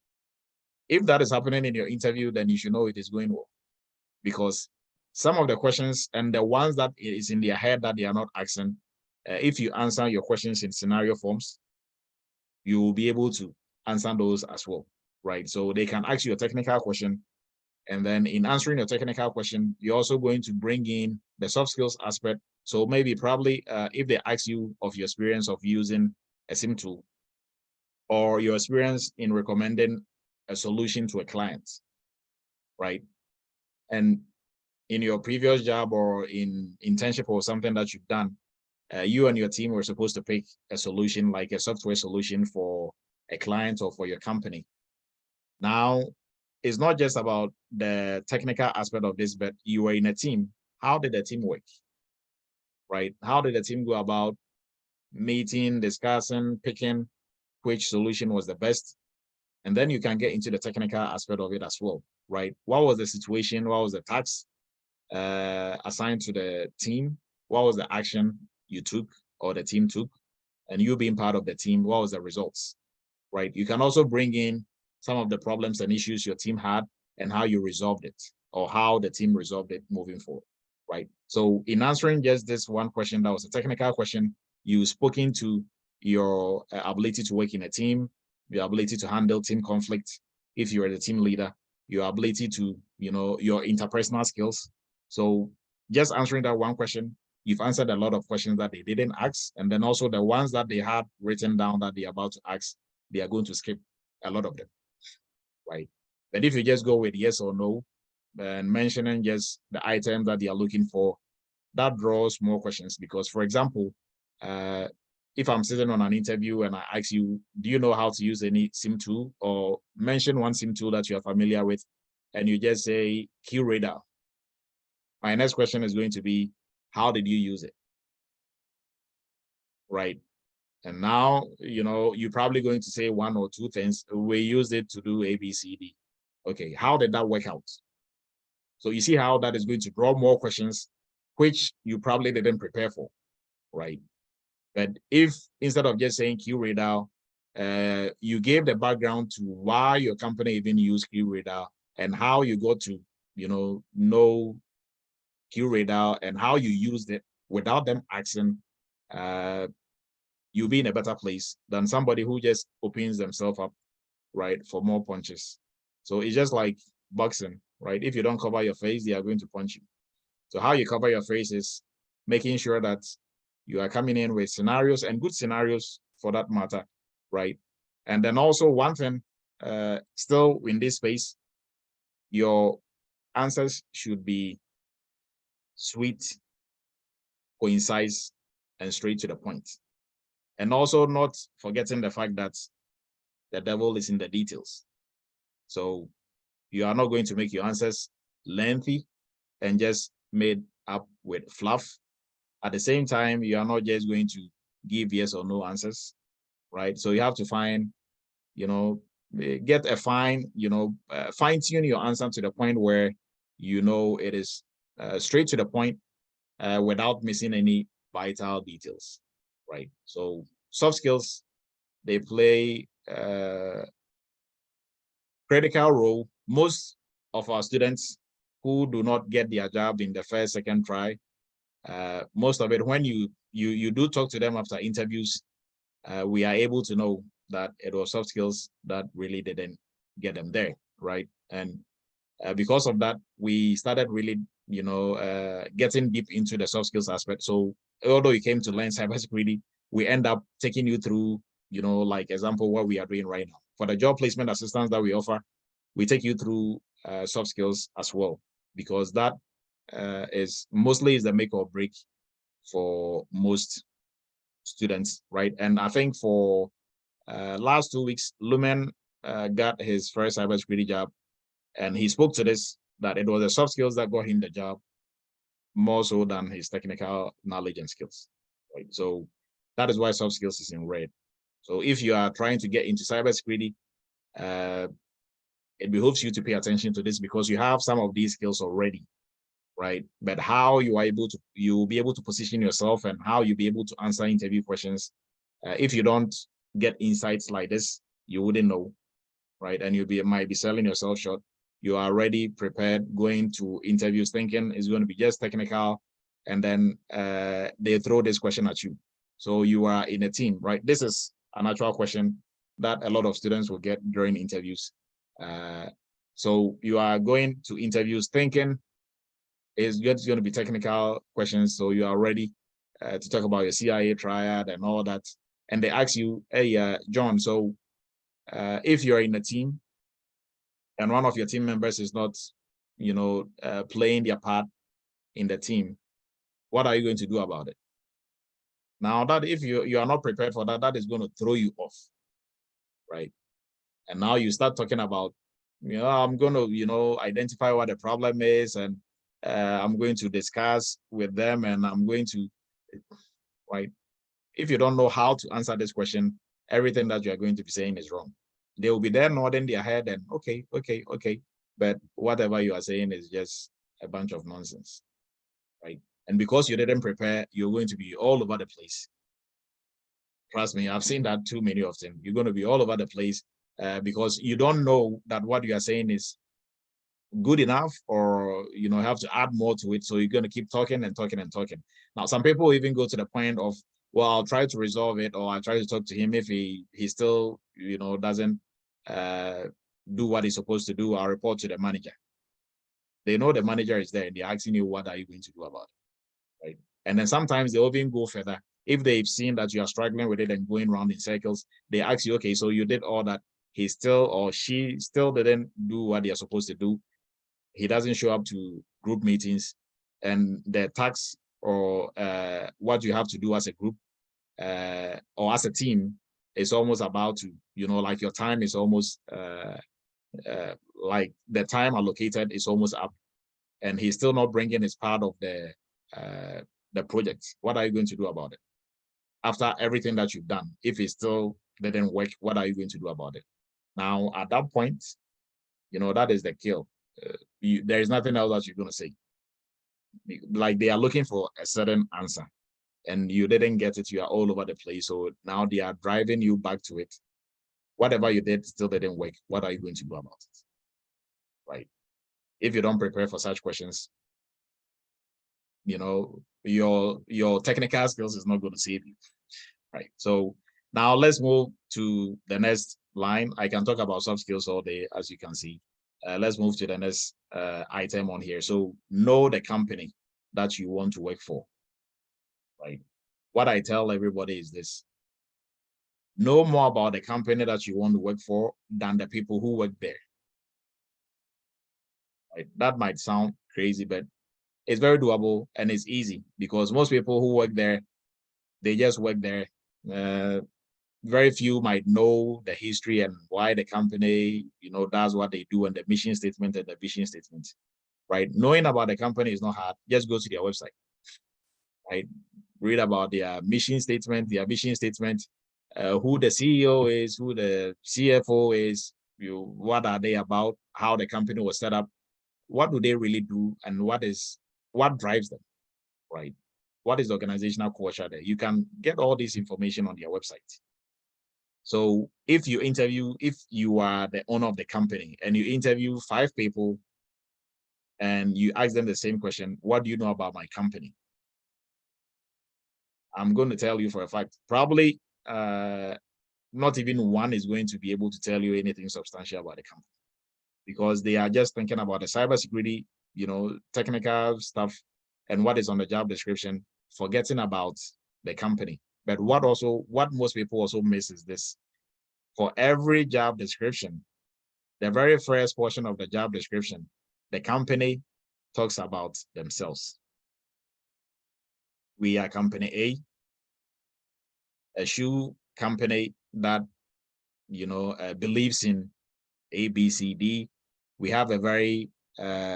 If that is happening in your interview, then you should know it is going well. Because some of the questions and the ones that is in their head that they are not asking, if you answer your questions in scenario forms, you will be able to answer those as well, right? So they can ask you a technical question, and then in answering your technical question, you're also going to bring in the soft skills aspect. So maybe probably if they ask you of your experience of using a SIM tool, or your experience in recommending a solution to a client, right? And in your previous job or in internship or something that you've done, you and your team were supposed to pick a solution, like a software solution for a client or for your company. Now, it's not just about the technical aspect of this, but you were in a team. How did the team work, right? How did the team go about meeting, discussing, picking which solution was the best? And then you can get into the technical aspect of it as well, right? What was the situation? What was the task assigned to the team? What was the action you took or the team took? And you being part of the team, what was the results, right? You can also bring in some of the problems and issues your team had and how you resolved it, or how the team resolved it moving forward, right? So in answering just this one question, that was a technical question, you spoke into your ability to work in a team, your ability to handle team conflict, if you're the team leader, your ability to, your interpersonal skills. So just answering that one question, you've answered a lot of questions that they didn't ask. And then also the ones that they had written down that they're about to ask, they are going to skip a lot of them, right? But if you just go with yes or no, and mentioning just the items that they are looking for, that draws more questions. Because, for example, if I'm sitting on an interview and I ask you, do you know how to use any SIM tool, or mention one SIM tool that you are familiar with, and you just say QRadar, my next question is going to be, how did you use it? Right. And now, you're probably going to say one or two things. We used it to do A, B, C, D. Okay, how did that work out? So you see how that is going to draw more questions, which you probably didn't prepare for, right? But if instead of just saying QRadar, you gave the background to why your company even used QRadar and how you got to, know QRadar and how you used it without them asking, you'll be in a better place than somebody who just opens themselves up right, for more punches. So it's just like boxing, right? If you don't cover your face, they are going to punch you. So how you cover your face is making sure that you are coming in with scenarios, and good scenarios for that matter, right? And then also one thing, still in this space, your answers should be sweet, concise, and straight to the point. And also not forgetting the fact that the devil is in the details. So you are not going to make your answers lengthy and just made up with fluff. At the same time, you are not just going to give yes or no answers, right? So you have to find, get a fine, fine tune your answer to the point where, it is straight to the point without missing any vital details, right? So soft skills, they play a critical role. Most of our students who do not get their job in the first, second try, most of it, when you do talk to them after interviews, we are able to know that it was soft skills that really didn't get them there, right? And because of that, we started really, getting deep into the soft skills aspect. So although you came to learn cybersecurity, we end up taking you through, like example, what we are doing right now. For the job placement assistance that we offer, we take you through soft skills as well, because that is mostly is the make or break for most students, right? And I think for last 2 weeks, Lumen got his first cybersecurity job, and he spoke to this, that it was the soft skills that got him the job more so than his technical knowledge and skills, right? So that is why soft skills is in red. So if you are trying to get into cybersecurity, it behooves you to pay attention to this, because you have some of these skills already, right? But how you are able to, you'll be able to position yourself, and how you'll be able to answer interview questions. If you don't get insights like this, you wouldn't know, right? And might be selling yourself short. You are already prepared going to interviews thinking it's going to be just technical, and then they throw this question at you. So you are in a team, right? This is a natural question that a lot of students will get during interviews. So you are going to interviews thinking it's going to be technical questions, so you are ready to talk about your CIA triad and all that. And they ask you, hey, John, so if you're in a team and one of your team members is not, playing their part in the team, what are you going to do about it? Now, that if you are not prepared for that, that is going to throw you off, right? And now you start talking about, I'm going to, identify what the problem is, and I'm going to discuss with them, and I'm going to, right? If you don't know how to answer this question, everything that you are going to be saying is wrong. They will be there nodding their head and okay. But whatever you are saying is just a bunch of nonsense, right? And because you didn't prepare, you're going to be all over the place. Trust me, I've seen that too many of them. You're going to be all over the place because you don't know that what you are saying is good enough, or have to add more to it. So you're going to keep talking and talking and talking. Now, some people even go to the point of, well, I'll try to resolve it, or I'll try to talk to him. If he still doesn't do what he's supposed to do, I'll report to the manager. They know the manager is there, and they're asking you, what are you going to do about it, right? And then sometimes they even go further. If they've seen that you are struggling with it and going around in circles, they ask you, okay, so you did all that, he still or she still didn't do what they're supposed to do. He doesn't show up to group meetings, and the task or what you have to do as a group or as a team is almost about to, like your time is almost like the time allocated is almost up, and he's still not bringing his part of the project. What are you going to do about it? After everything that you've done, if it still didn't work, what are you going to do about it? Now, at that point, that is the kill. There is nothing else that you're going to say. Like, they are looking for a certain answer, and you didn't get it. You are all over the place. So now they are driving you back to it. Whatever you did still didn't work. What are you going to do about it? Right? If you don't prepare for such questions, your technical skills is not going to save you. Right? So now let's move to the next line. I can talk about soft skills all day, as you can see. Let's move to the next item on here. So know the company that you want to work for, right? What I tell everybody is this: know more about the company that you want to work for than the people who work there. Right? That might sound crazy, but it's very doable and it's easy because most people who work there, they just work there. Very few might know the history and why the company, does what they do and the mission statement and the vision statement, right? Knowing about the company is not hard. Just go to their website, right? Read about their mission statement, their vision statement, who the CEO is, who the CFO is, what are they about, how the company was set up, what do they really do, and what drives them, right? What is the organizational culture there? You can get all this information on their website. So if you are the owner of the company and you interview 5 people and you ask them the same question, what do you know about my company? I'm going to tell you for a fact, probably not even one is going to be able to tell you anything substantial about the company because they are just thinking about the cybersecurity, technical stuff and what is on the job description, forgetting about the company. But what most people also miss is this: for every job description, the very first portion of the job description, the company talks about themselves. We are company a shoe company that, believes in A, B, C, D. We have a very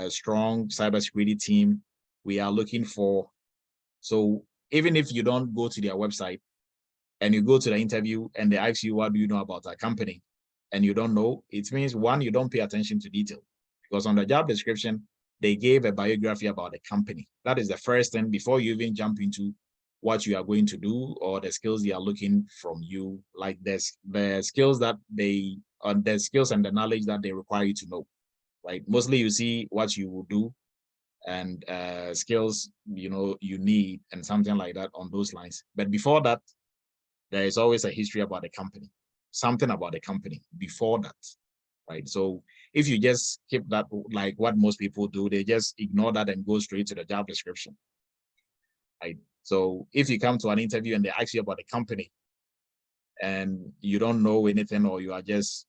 strong cybersecurity team we are looking for. So even if you don't go to their website and you go to the interview and they ask you, what do you know about our company? And you don't know, it means one, you don't pay attention to detail because on the job description, they gave a biography about the company. That is the first thing before you even jump into what you are going to do or the skills they are looking from you, like the skills that the skills and the knowledge that they require you to know, right? Mostly you see what you will do and skills, you need and something like that on those lines. But before that, there is always a history about the company, something about the company before that, right? So if you just keep that, like what most people do, they just ignore that and go straight to the job description, right? So if you come to an interview and they ask you about the company and you don't know anything or you are just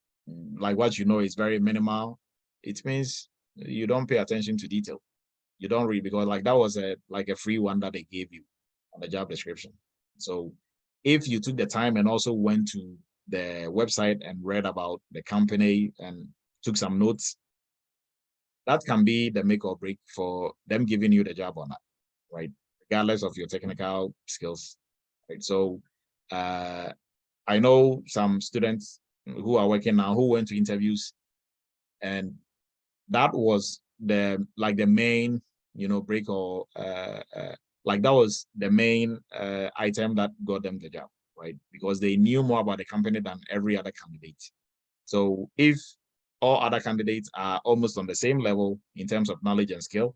like what you know is very minimal, it means you don't pay attention to detail. You don't read because like that was a free one that they gave you on the job description. So if you took the time and also went to the website and read about the company and took some notes, that can be the make or break for them giving you the job or not, right? Regardless of your technical skills, right? So I know some students who are working now who went to interviews and that was the main, break or like that was the main item that got them the job, right? Because they knew more about the company than every other candidate. So if all other candidates are almost on the same level in terms of knowledge and skill,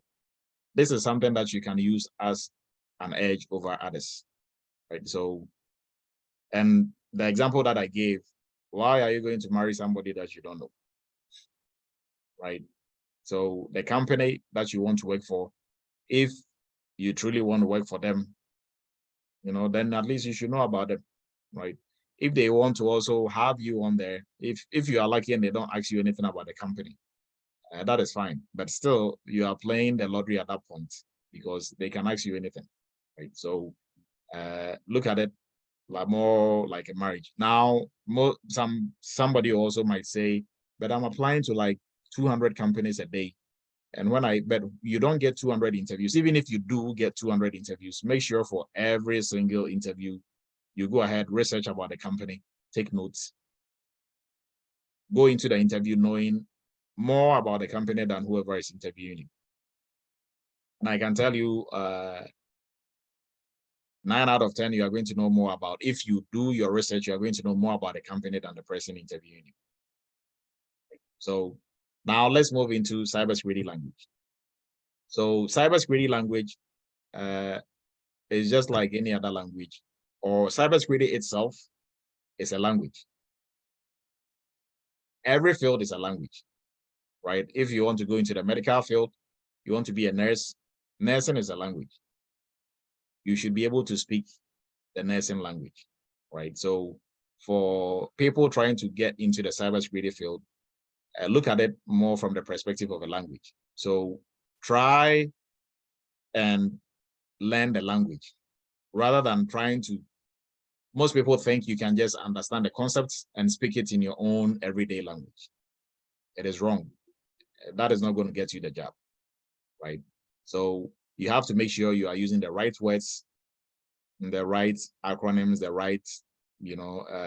this is something that you can use as an edge over others, right? So, and the example that I gave, why are you going to marry somebody that you don't know, right? So the company that you want to work for, if you truly want to work for them, then at least you should know about them, right? If they want to also have you on there, if you are lucky and they don't ask you anything about the company, that is fine. But still, you are playing the lottery at that point because they can ask you anything, right? So look at it like more like a marriage. Now, somebody also might say, but I'm applying to like 200 companies a day. And but you don't get 200 interviews. Even if you do get 200 interviews, make sure for every single interview, you go ahead, research about the company, take notes, go into the interview knowing more about the company than whoever is interviewing you. And I can tell you, 9 out of 10, you are going to know more about, if you do your research, you are going to know more about the company than the person interviewing you. So now let's move into cybersecurity language. So cybersecurity language is just like any other language, or cybersecurity itself is a language. every field is a language, right? If you want to go into the medical field, you want to be a nurse, nursing is a language. You should be able to speak the nursing language, right? So for people trying to get into the cybersecurity field, look at it more from the perspective of a language. So try and learn the language rather than trying to. Most people think you can just understand the concepts and speak it in your own everyday language. It is wrong. That is not going to get you the job, right? So you have to make sure you are using the right words, the right acronyms, the right,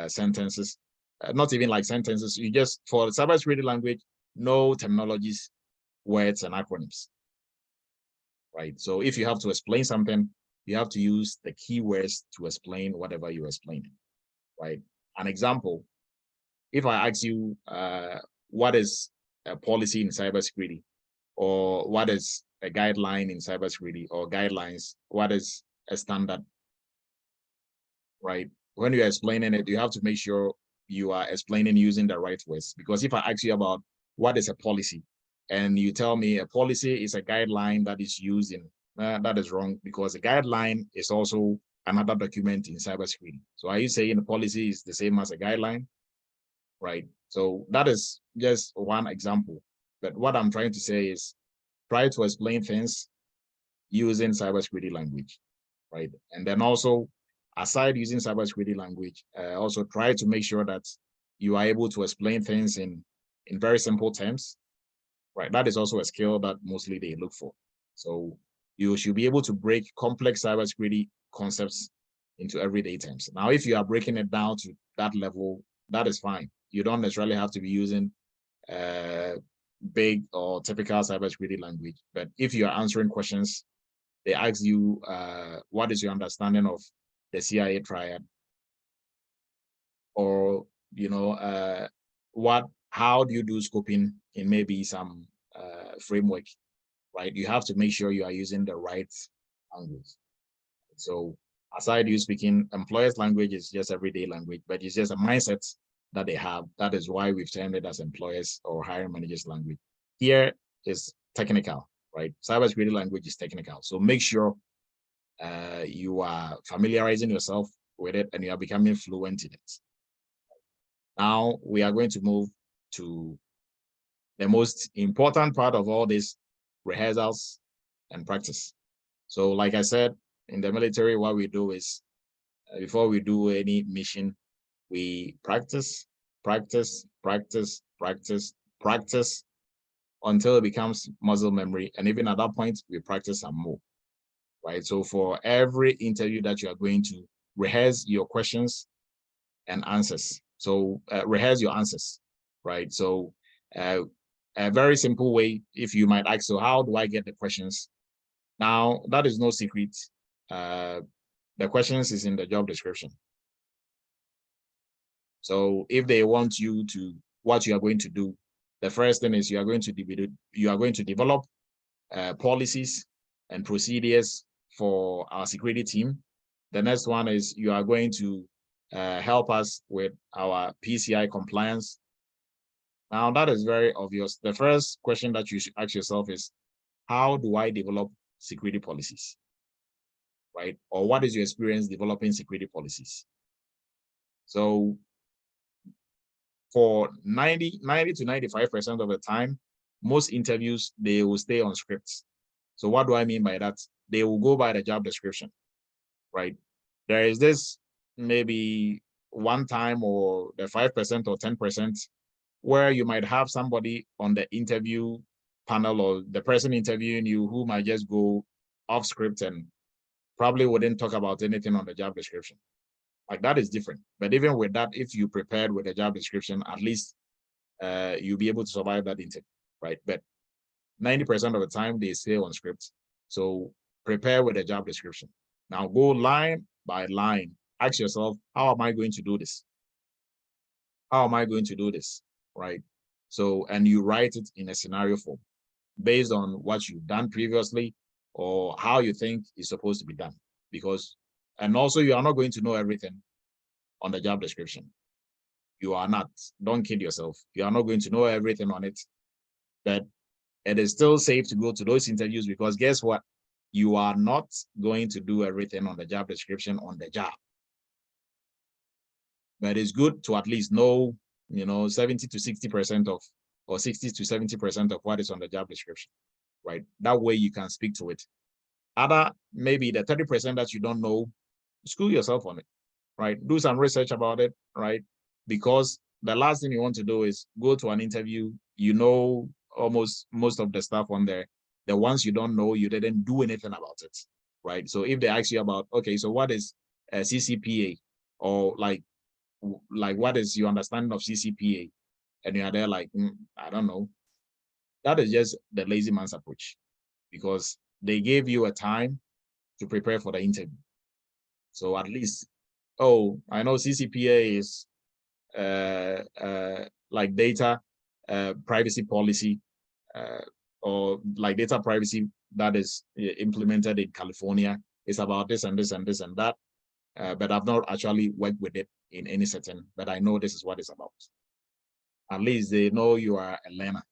sentences. Not even like sentences. You just, for cybersecurity language, know terminologies, words, and acronyms, right? So if you have to explain something, you have to use the keywords to explain whatever you're explaining, right? An example, if I ask you, what is a policy in cybersecurity, or what is a guideline in cybersecurity, or guidelines, what is a standard, right? When you're explaining it, you have to make sure you are explaining using the right words. Because if I ask you about what is a policy, and you tell me a policy is a guideline that is used in, that is wrong, because a guideline is also another document in cybersecurity. So are you saying a policy is the same as a guideline? Right? So that is just one example. But what I'm trying to say is try to explain things using cybersecurity language, right? And then also, aside using cybersecurity language, also try to make sure that you are able to explain things in very simple terms, right? That is also a skill that mostly they look for. So you should be able to break complex cybersecurity concepts into everyday terms. Now, if you are breaking it down to that level, that is fine. You don't necessarily have to be using big or typical cybersecurity language. But if you are answering questions, they ask you, what is your understanding of the CIA triad? Or, how do you do scoping in maybe some framework, right? You have to make sure you are using the right language. So aside you speaking, employers' language is just everyday language, but it's just a mindset that they have. That is why we've termed it as employers or hiring managers language. Here is technical, right? Cybersecurity language is technical. So make sure you are familiarizing yourself with it and you are becoming fluent in it. Now we are going to move to the most important part of all this: rehearsals and practice. So like I said, in the military, what we do is, before we do any mission, we practice, practice, practice, practice, practice until it becomes muscle memory. And even at that point, we practice some more, right? So for every interview that you are going to, rehearse your questions and answers. So rehearse your answers, right? So a very simple way, if you might ask, so how do I get the questions? Now, that is no secret. The questions is in the job description. So if they want you to, what you are going to do, the first thing is you are going to develop policies and procedures for our security team. The next one is you are going to help us with our PCI compliance. Now that is very obvious. The first question that you should ask yourself is, how do I develop security policies, right? Or what is your experience developing security policies? So for 90 to 95% of the time, most interviews, they will stay on scripts. So what do I mean by that? They will go by the job description, right? There is this maybe one time, or the 5% or 10%, where you might have somebody on the interview panel or the person interviewing you who might just go off script and probably wouldn't talk about anything on the job description. Like, that is different. But even with that, if you prepared with the job description, at least you'll be able to survive that interview, right? But 90% of the time, they stay on script. So prepare with the job description. Now go line by line. Ask yourself, how am I going to do this? How am I going to do this, right? So, and you write it in a scenario form based on what you've done previously or how you think is supposed to be done. Because, and also you are not going to know everything on the job description. You are not. Don't kid yourself. You are not going to know everything on it. But it is still safe to go to those interviews, because guess what? You are not going to do everything on the job description on the job. But it's good to at least know, 70 to 60% of, or 60 to 70% of what is on the job description, right? That way you can speak to it. Maybe the 30% that you don't know, school yourself on it, right? Do some research about it, right? Because the last thing you want to do is go to an interview, almost most of the stuff on there. The ones you don't know, you didn't do anything about it, right? So if they ask you about, okay, so what is a CCPA, or like what is your understanding of CCPA, and you're there like, I don't know. That is just the lazy man's approach, because they gave you a time to prepare for the interview. So at least, oh, I know CCPA is like data privacy policy, or like data privacy that is implemented in California. It's about this and this and this and that, but I've not actually worked with it in any setting, but I know this is what it's about. At least they know you are a learner,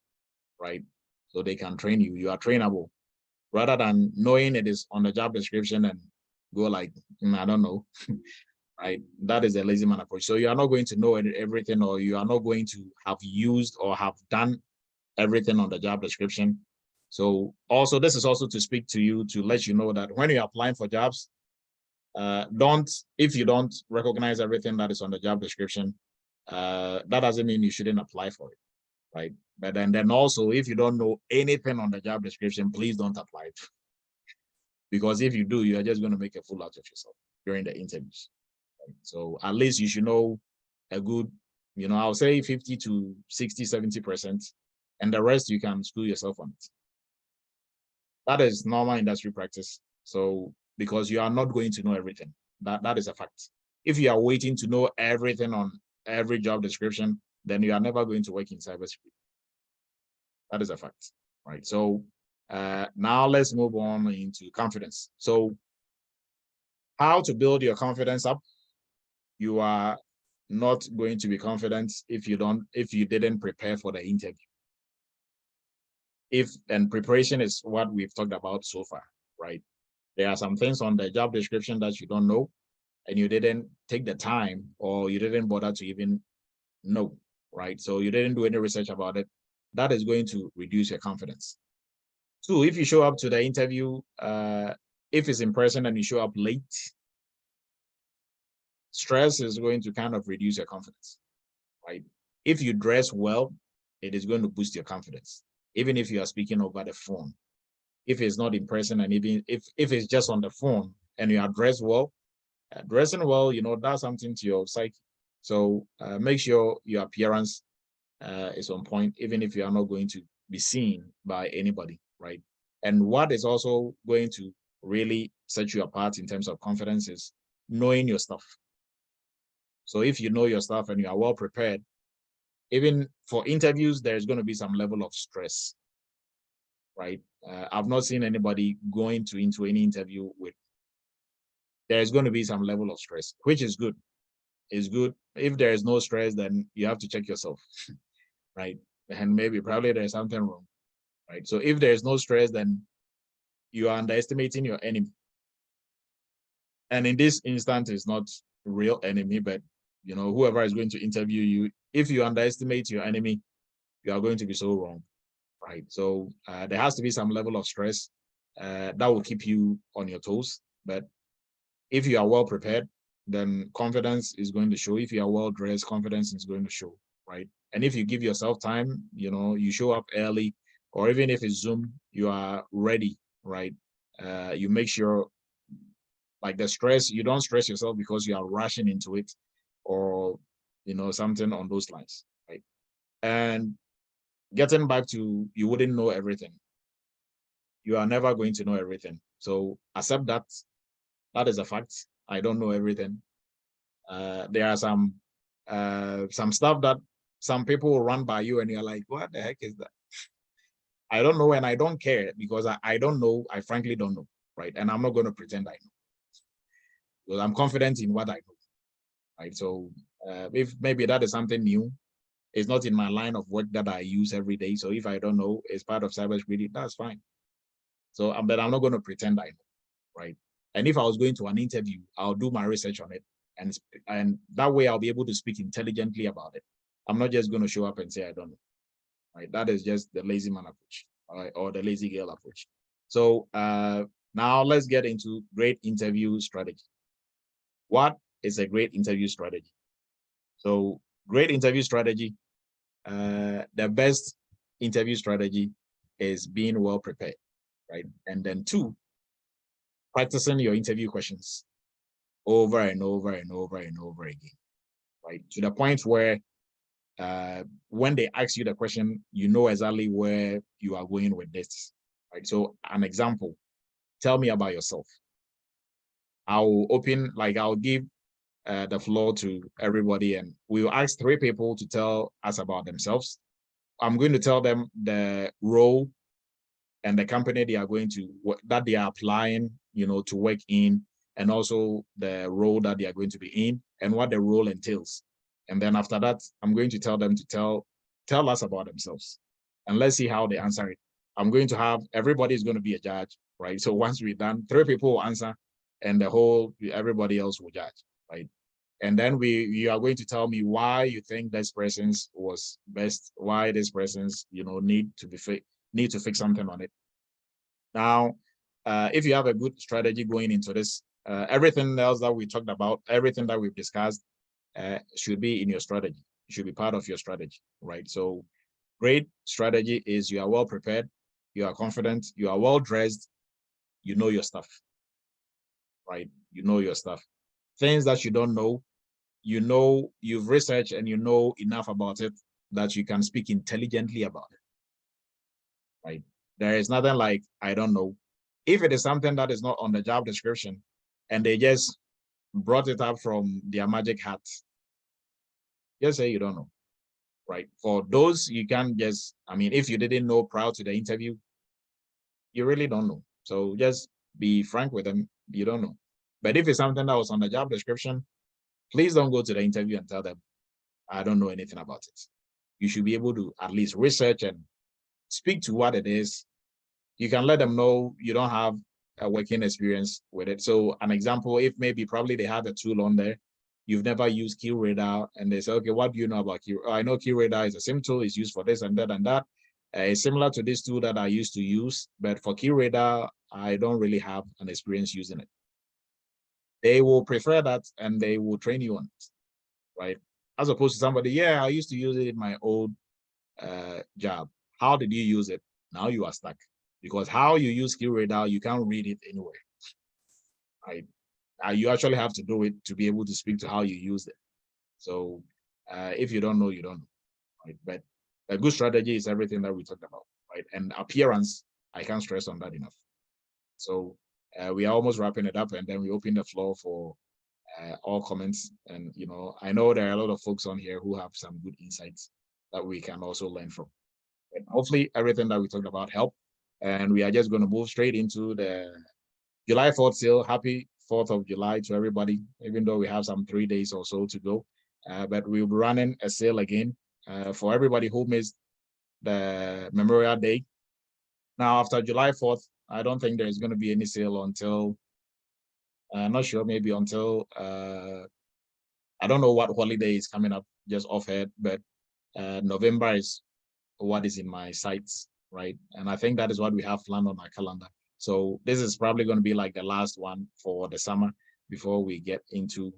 right? So they can train you. You are trainable, rather than knowing it is on the job description and go like, I don't know, right? That is a lazy man approach. So you are not going to know everything, or you are not going to have used or have done everything on the job description. So also, this is also to speak to you, to let you know that when you're applying for jobs, if you don't recognize everything that is on the job description, that doesn't mean you shouldn't apply for it, right? But then also, if you don't know anything on the job description, please don't apply it. Because if you do, you are just going to make a fool out of yourself during the interviews. Right? So at least you should know a good, I'll say 50 to 60, 70%, and the rest you can school yourself on it. That is normal industry practice. So because you are not going to know everything, that is a fact. If you are waiting to know everything on every job description, then you are never going to work in cybersecurity. That is a fact, right? So now let's move on into confidence. So how to build your confidence up? You are not going to be confident if you didn't prepare for the interview. And preparation is what we've talked about so far, right? There are some things on the job description that you don't know, and you didn't take the time, or you didn't bother to even know, right? So you didn't do any research about it. That is going to reduce your confidence. Two, if you show up to the interview, if it's in person and you show up late, stress is going to kind of reduce your confidence, right? If you dress well, it is going to boost your confidence, even if you are speaking over the phone. If it's not in person, and even if it's just on the phone and you are dressed well, dressing well, does something to your psyche. So make sure your appearance is on point, even if you are not going to be seen by anybody, right? And what is also going to really set you apart in terms of confidence is knowing your stuff. So if you know your stuff and you are well prepared, even for interviews, there's going to be some level of stress, right? I've not seen anybody going into any interview with, there's going to be some level of stress, which is good. It's good. If there is no stress, then you have to check yourself, right? And probably there's something wrong, right? So if there's no stress, then you are underestimating your enemy. And in this instance, it's not real enemy, but whoever is going to interview you, if you underestimate your enemy, you are going to be so wrong, right? So there has to be some level of stress that will keep you on your toes. But if you are well prepared, then confidence is going to show. If you are well dressed, confidence is going to show, right? And if you give yourself time, you show up early, or even if it's Zoom, you are ready, right? You make sure, like the stress, you don't stress yourself because you are rushing into it, or something on those lines, right? And getting back to, you wouldn't know everything. You are never going to know everything. So accept that. That is a fact. I don't know everything. There are some stuff that some people will run by you and you're like, what the heck is that? I don't know, and I don't care, because I don't know. I frankly don't know, right? And I'm not going to pretend I know, because I'm confident in what I know, right? So If maybe that is something new, it's not in my line of work that I use every day. So if I don't know, it's part of cybersecurity, that's fine. So, but I'm not going to pretend I know, right? And if I was going to an interview, I'll do my research on it, and that way I'll be able to speak intelligently about it. I'm not just going to show up and say I don't know, right? That is just the lazy man approach, right? Or the lazy girl approach. So now let's get into great interview strategy. What is a great interview strategy? So great interview strategy, the best interview strategy is being well prepared, right? And then 2, practicing your interview questions over and over and over and over again, right? To the point where when they ask you the question, you know exactly where you are going with this, right? So an example, tell me about yourself. I'll give the floor to everybody, and we'll ask 3 people to tell us about themselves. I'm going to tell them the role and the company they are going to, that they are applying, to work in, and also the role that they are going to be in and what the role entails. And then after that, I'm going to tell them to tell us about themselves, and let's see how they answer it. I'm going to have, everybody is going to be a judge, right? So once we're done, 3 people will answer, and everybody else will judge, right? And then you are going to tell me why you think this person's was best, why this person's, need to fix something on it. Now, if you have a good strategy going into this, everything else that we talked about, everything that we've discussed, should be in your strategy. It should be part of your strategy, right? So great strategy is you are well prepared, you are confident, you are well dressed, you know your stuff, right? You know your stuff. Things that you don't know, you've researched and you know enough about it that you can speak intelligently about it, right? There is nothing like, I don't know. If it is something that is not on the job description and they just brought it up from their magic hat, just say you don't know, right? For those, you can just, if you didn't know prior to the interview, you really don't know. So just be frank with them, you don't know. But if it's something that was on the job description, please don't go to the interview and tell them, I don't know anything about it. You should be able to at least research and speak to what it is. You can let them know you don't have a working experience with it. So an example, if maybe probably they have a tool on there, you've never used QRadar, and they say, okay, what do you know about QRadar? Oh, I know QRadar is a SIM tool, it's used for this and that and that. It's similar to this tool that I used to use, but for QRadar, I don't really have an experience using it. They will prefer that, and they will train you on it, right? As opposed to somebody, yeah, I used to use it in my old job. How did you use it? Now you are stuck, because how you use QRadar, you can't read it anywhere, right? You actually have to do it to be able to speak to how you use it. So if you don't know, you don't know, right? But a good strategy is everything that we talked about, right? And appearance, I can't stress on that enough. So we are almost wrapping it up, and then we open the floor for all comments. And I know there are a lot of folks on here who have some good insights that we can also learn from. And hopefully everything that we talked about helped. And we are just going to move straight into the July 4th sale. Happy 4th of July to everybody, even though we have some 3 days or so to go. But we'll be running a sale again for everybody who missed the Memorial Day. Now, after July 4th, I don't think there's going to be any sale until, I'm not sure, maybe until, I don't know what holiday is coming up just offhand, but November is what is in my sights, right? And I think that is what we have planned on our calendar. So this is probably going to be like the last one for the summer before we get into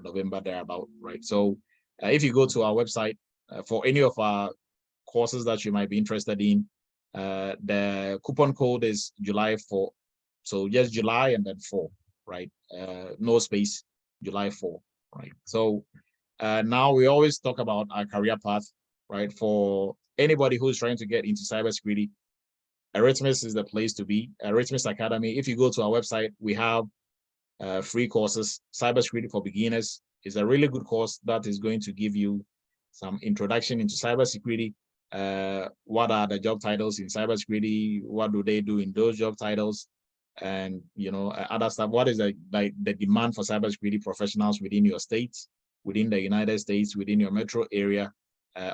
November thereabout, right? So if you go to our website for any of our courses that you might be interested in, the coupon code is July 4. So just July and then 4, right? No space, July 4, right? So now we always talk about our career path, right? For anybody who's trying to get into cybersecurity, Eretmis is the place to be. Eretmis Academy. If you go to our website, we have free courses. Cybersecurity for Beginners is a really good course that is going to give you some introduction into cybersecurity. What are the job titles in cybersecurity? What do they do in those job titles? And other stuff. What is the demand for cybersecurity professionals within your state? within the United States, within your metro area,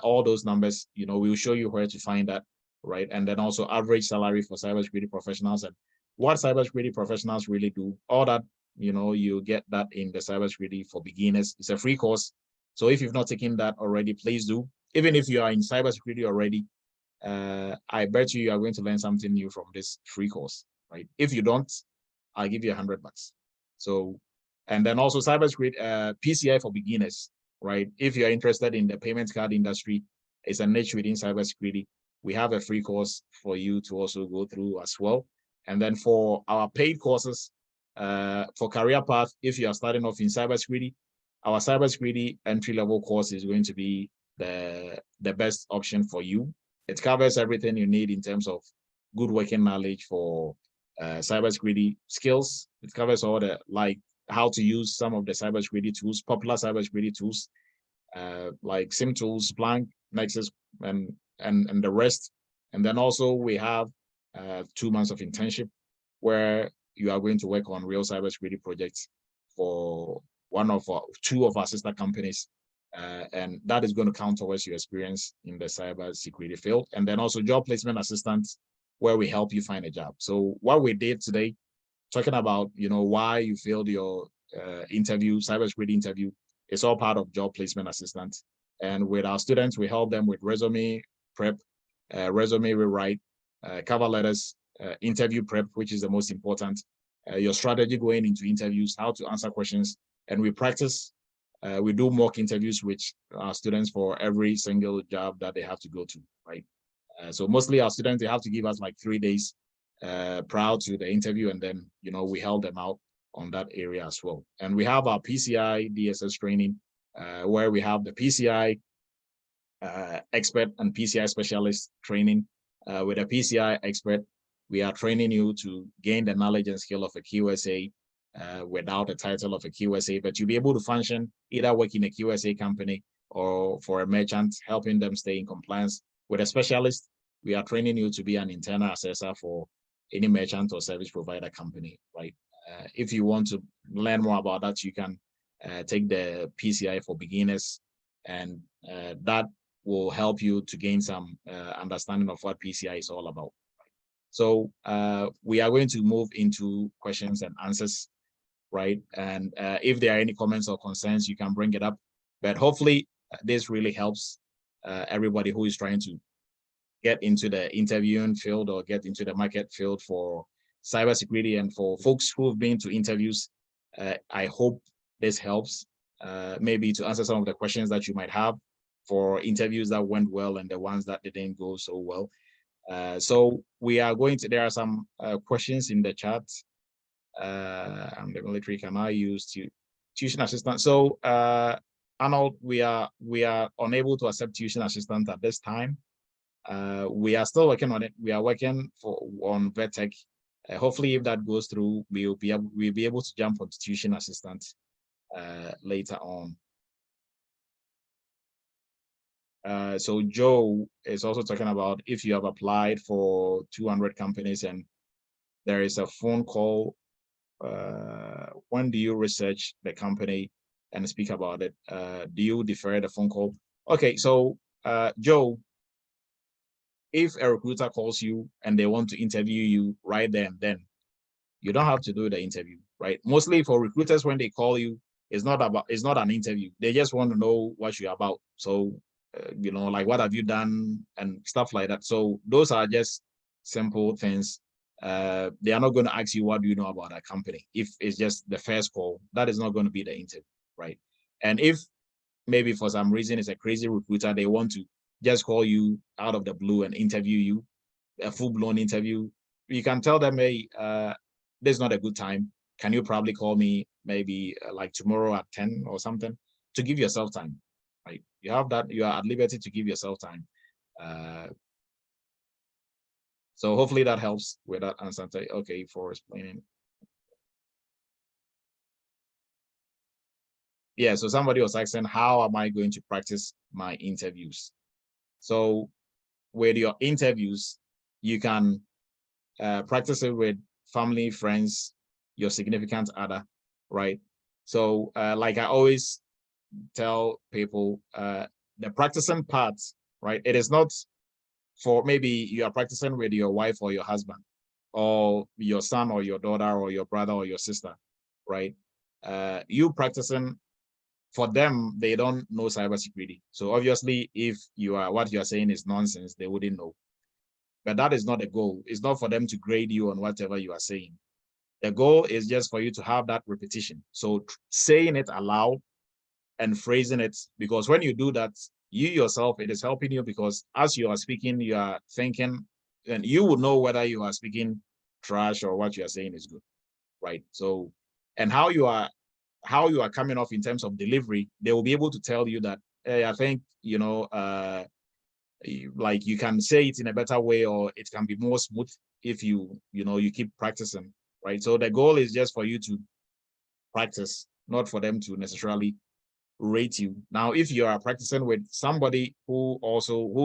all those numbers, we will show you where to find that, right? And then also average salary for cybersecurity professionals and what cybersecurity professionals really do. All that, you get that in the Cybersecurity for Beginners. It's a free course. So if you've not taken that already, please do. Even if you are in cybersecurity already, I bet you are going to learn something new from this free course, right? If you don't, I'll give you $100. So, and then also cybersecurity, PCI for Beginners, right? If you're interested in the payment card industry, it's a niche within cybersecurity. We have a free course for you to also go through as well. And then for our paid courses, for career path, if you are starting off in cybersecurity, our cybersecurity entry-level course is going to be the best option for you. It covers everything you need in terms of good working knowledge for cybersecurity skills. It covers all the, like, how to use some of the cybersecurity tools, popular cybersecurity tools, like SIM tools, Splunk, Nexus, and the rest. And then also we have 2 months of internship where you are going to work on real cybersecurity projects for two of our sister companies. And that is going to count towards your experience in the cybersecurity field. And then also job placement assistance, where we help you find a job. So what we did today, talking about, why you failed your interview, cybersecurity interview, it's all part of job placement assistance. And with our students, we help them with resume prep, resume rewrite, cover letters, interview prep, which is the most important, your strategy going into interviews, how to answer questions, and we practice. We do mock interviews with our students for every single job that they have to go to, right? So mostly our students, they have to give us like 3 days prior to the interview, and then, we help them out on that area as well. And we have our PCI DSS training, where we have the PCI expert and PCI specialist training. With a PCI expert, we are training you to gain the knowledge and skill of a QSA without the title of a QSA, but you'll be able to function, either work in a QSA company or for a merchant, helping them stay in compliance. With a specialist, we are training you to be an internal assessor for any merchant or service provider company, right? If you want to learn more about that, you can take the PCI for Beginners, and that will help you to gain some understanding of what PCI is all about. So we are going to move into questions and answers, right? And if there are any comments or concerns, you can bring it up. But hopefully this really helps everybody who is trying to get into the interviewing field or get into the market field for cybersecurity. And for folks who have been to interviews, I hope this helps maybe to answer some of the questions that you might have for interviews that went well and the ones that didn't go so well. So we are going to, there are some questions in the chat. And the military can I use tuition assistant? So Arnold, we are unable to accept tuition assistant at this time. We are still working on it. We are working on VETech. Hopefully, if that goes through, we'll be able to jump onto tuition assistant later on. So Joe is also talking about if you have applied for 200 companies and there is a phone call, when do you research the company and speak about it? Do you defer the phone call? Okay, so Joe, if a recruiter calls you and they want to interview you right there and then, you don't have to do the interview, right? Mostly for recruiters, when they call you, it's not an interview. They just want to know what you're about. So, like, what have you done and stuff like that. So those are just simple things. They are not going to ask you, what do you know about a company? If it's just the first call, that is not going to be the interview, right? And if maybe for some reason it's a crazy recruiter, they want to just call you out of the blue and interview you, a full-blown interview, you can tell them, hey, this is not a good time. Can you probably call me maybe like tomorrow at 10 or something, to give yourself time, right? You have that, you are at liberty to give yourself time. So hopefully that helps with that answer. Okay, for explaining. Yeah, so somebody was asking, how am I going to practice my interviews? So with your interviews, you can practice it with family, friends, your significant other, right? So like I always tell people the practicing part, right? It is not for maybe you are practicing with your wife or your husband or your son or your daughter or your brother or your sister, right? You practicing for them, they don't know cybersecurity. So obviously, if what you are saying is nonsense, they wouldn't know. But that is not the goal. It's not for them to grade you on whatever you are saying. The goal is just for you to have that repetition. So saying it aloud and phrasing it, because when you do that, you yourself, it is helping you because as you are speaking, you are thinking, and you will know whether you are speaking trash or what you are saying is good, right? So, and how you are coming off in terms of delivery, they will be able to tell you that, hey, I think, like you can say it in a better way, or it can be more smooth if you keep practicing, right? So the goal is just for you to practice, not for them to necessarily rate you. Now, if you are practicing with somebody who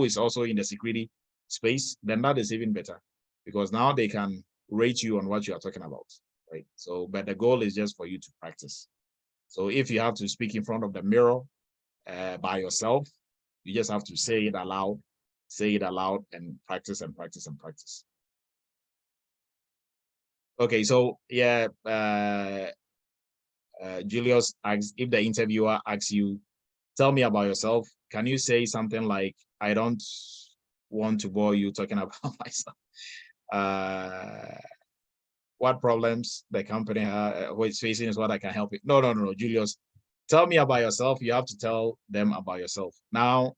is also in the security space, then that is even better because now they can rate you on what you are talking about, right? So, but the goal is just for you to practice. So if you have to speak in front of the mirror by yourself, you just have to say it aloud, and practice and practice and practice. Okay, so yeah, Julius asks, if the interviewer asks you, tell me about yourself, can you say something like, I don't want to bore you talking about myself? What problems the company is facing is what I can help with. No, Julius, tell me about yourself. You have to tell them about yourself. Now,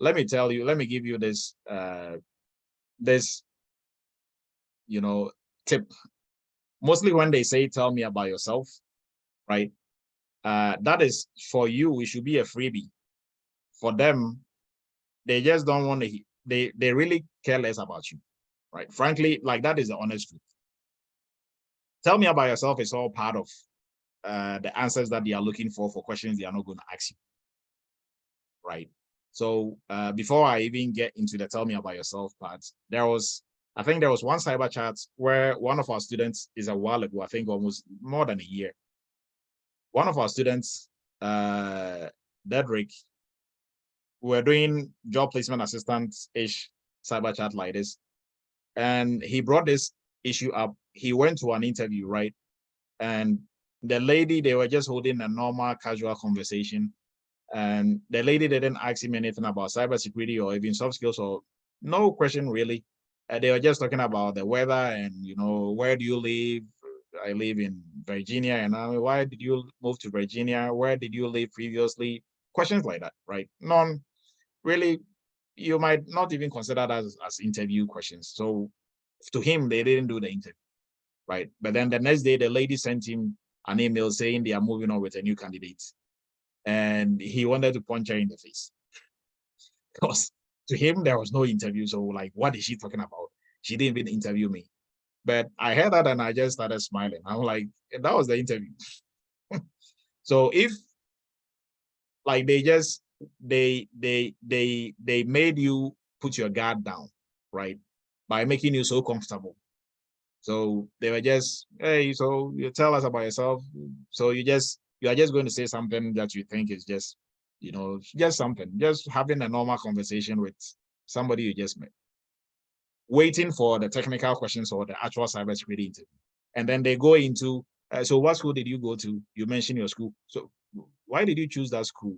let me give you this tip. Mostly when they say tell me about yourself, right? That is for you, it should be a freebie. For them, they just don't want to, they really care less about you, right? Frankly, like that is the honest truth. Tell me about yourself is all part of the answers that they are looking for questions they are not going to ask you, right? So before I even get into the tell me about yourself part, I think there was one cyber chat where one of our students, is a while ago, I think almost more than a year, one of our students, Dedrick, we were doing job placement assistant-ish cyber chat like this, and he brought this issue up. He went to an interview, right? And the lady, they were just holding a normal, casual conversation. And the lady didn't ask him anything about cybersecurity or even soft skills, or no question really. They were just talking about the weather and, where do you live? I live in Virginia. And why did you move to Virginia? Where did you live previously? Questions like that, right? None really, you might not even consider that as interview questions. So to him, they didn't do the interview, right? But then the next day, the lady sent him an email saying they are moving on with a new candidate. And he wanted to punch her in the face because to him, there was no interview. So like, what is she talking about? She didn't even interview me. But I heard that and I just started smiling. I'm like, that was the interview. So if like they made you put your guard down, right? By making you so comfortable. So they were just, hey, so you tell us about yourself. So you are just going to say something that you think is just, just something, just having a normal conversation with somebody you just met, waiting for the technical questions or the actual cybersecurity interview. And then they go into, so what school did you go to? You mentioned your school. So why did you choose that school?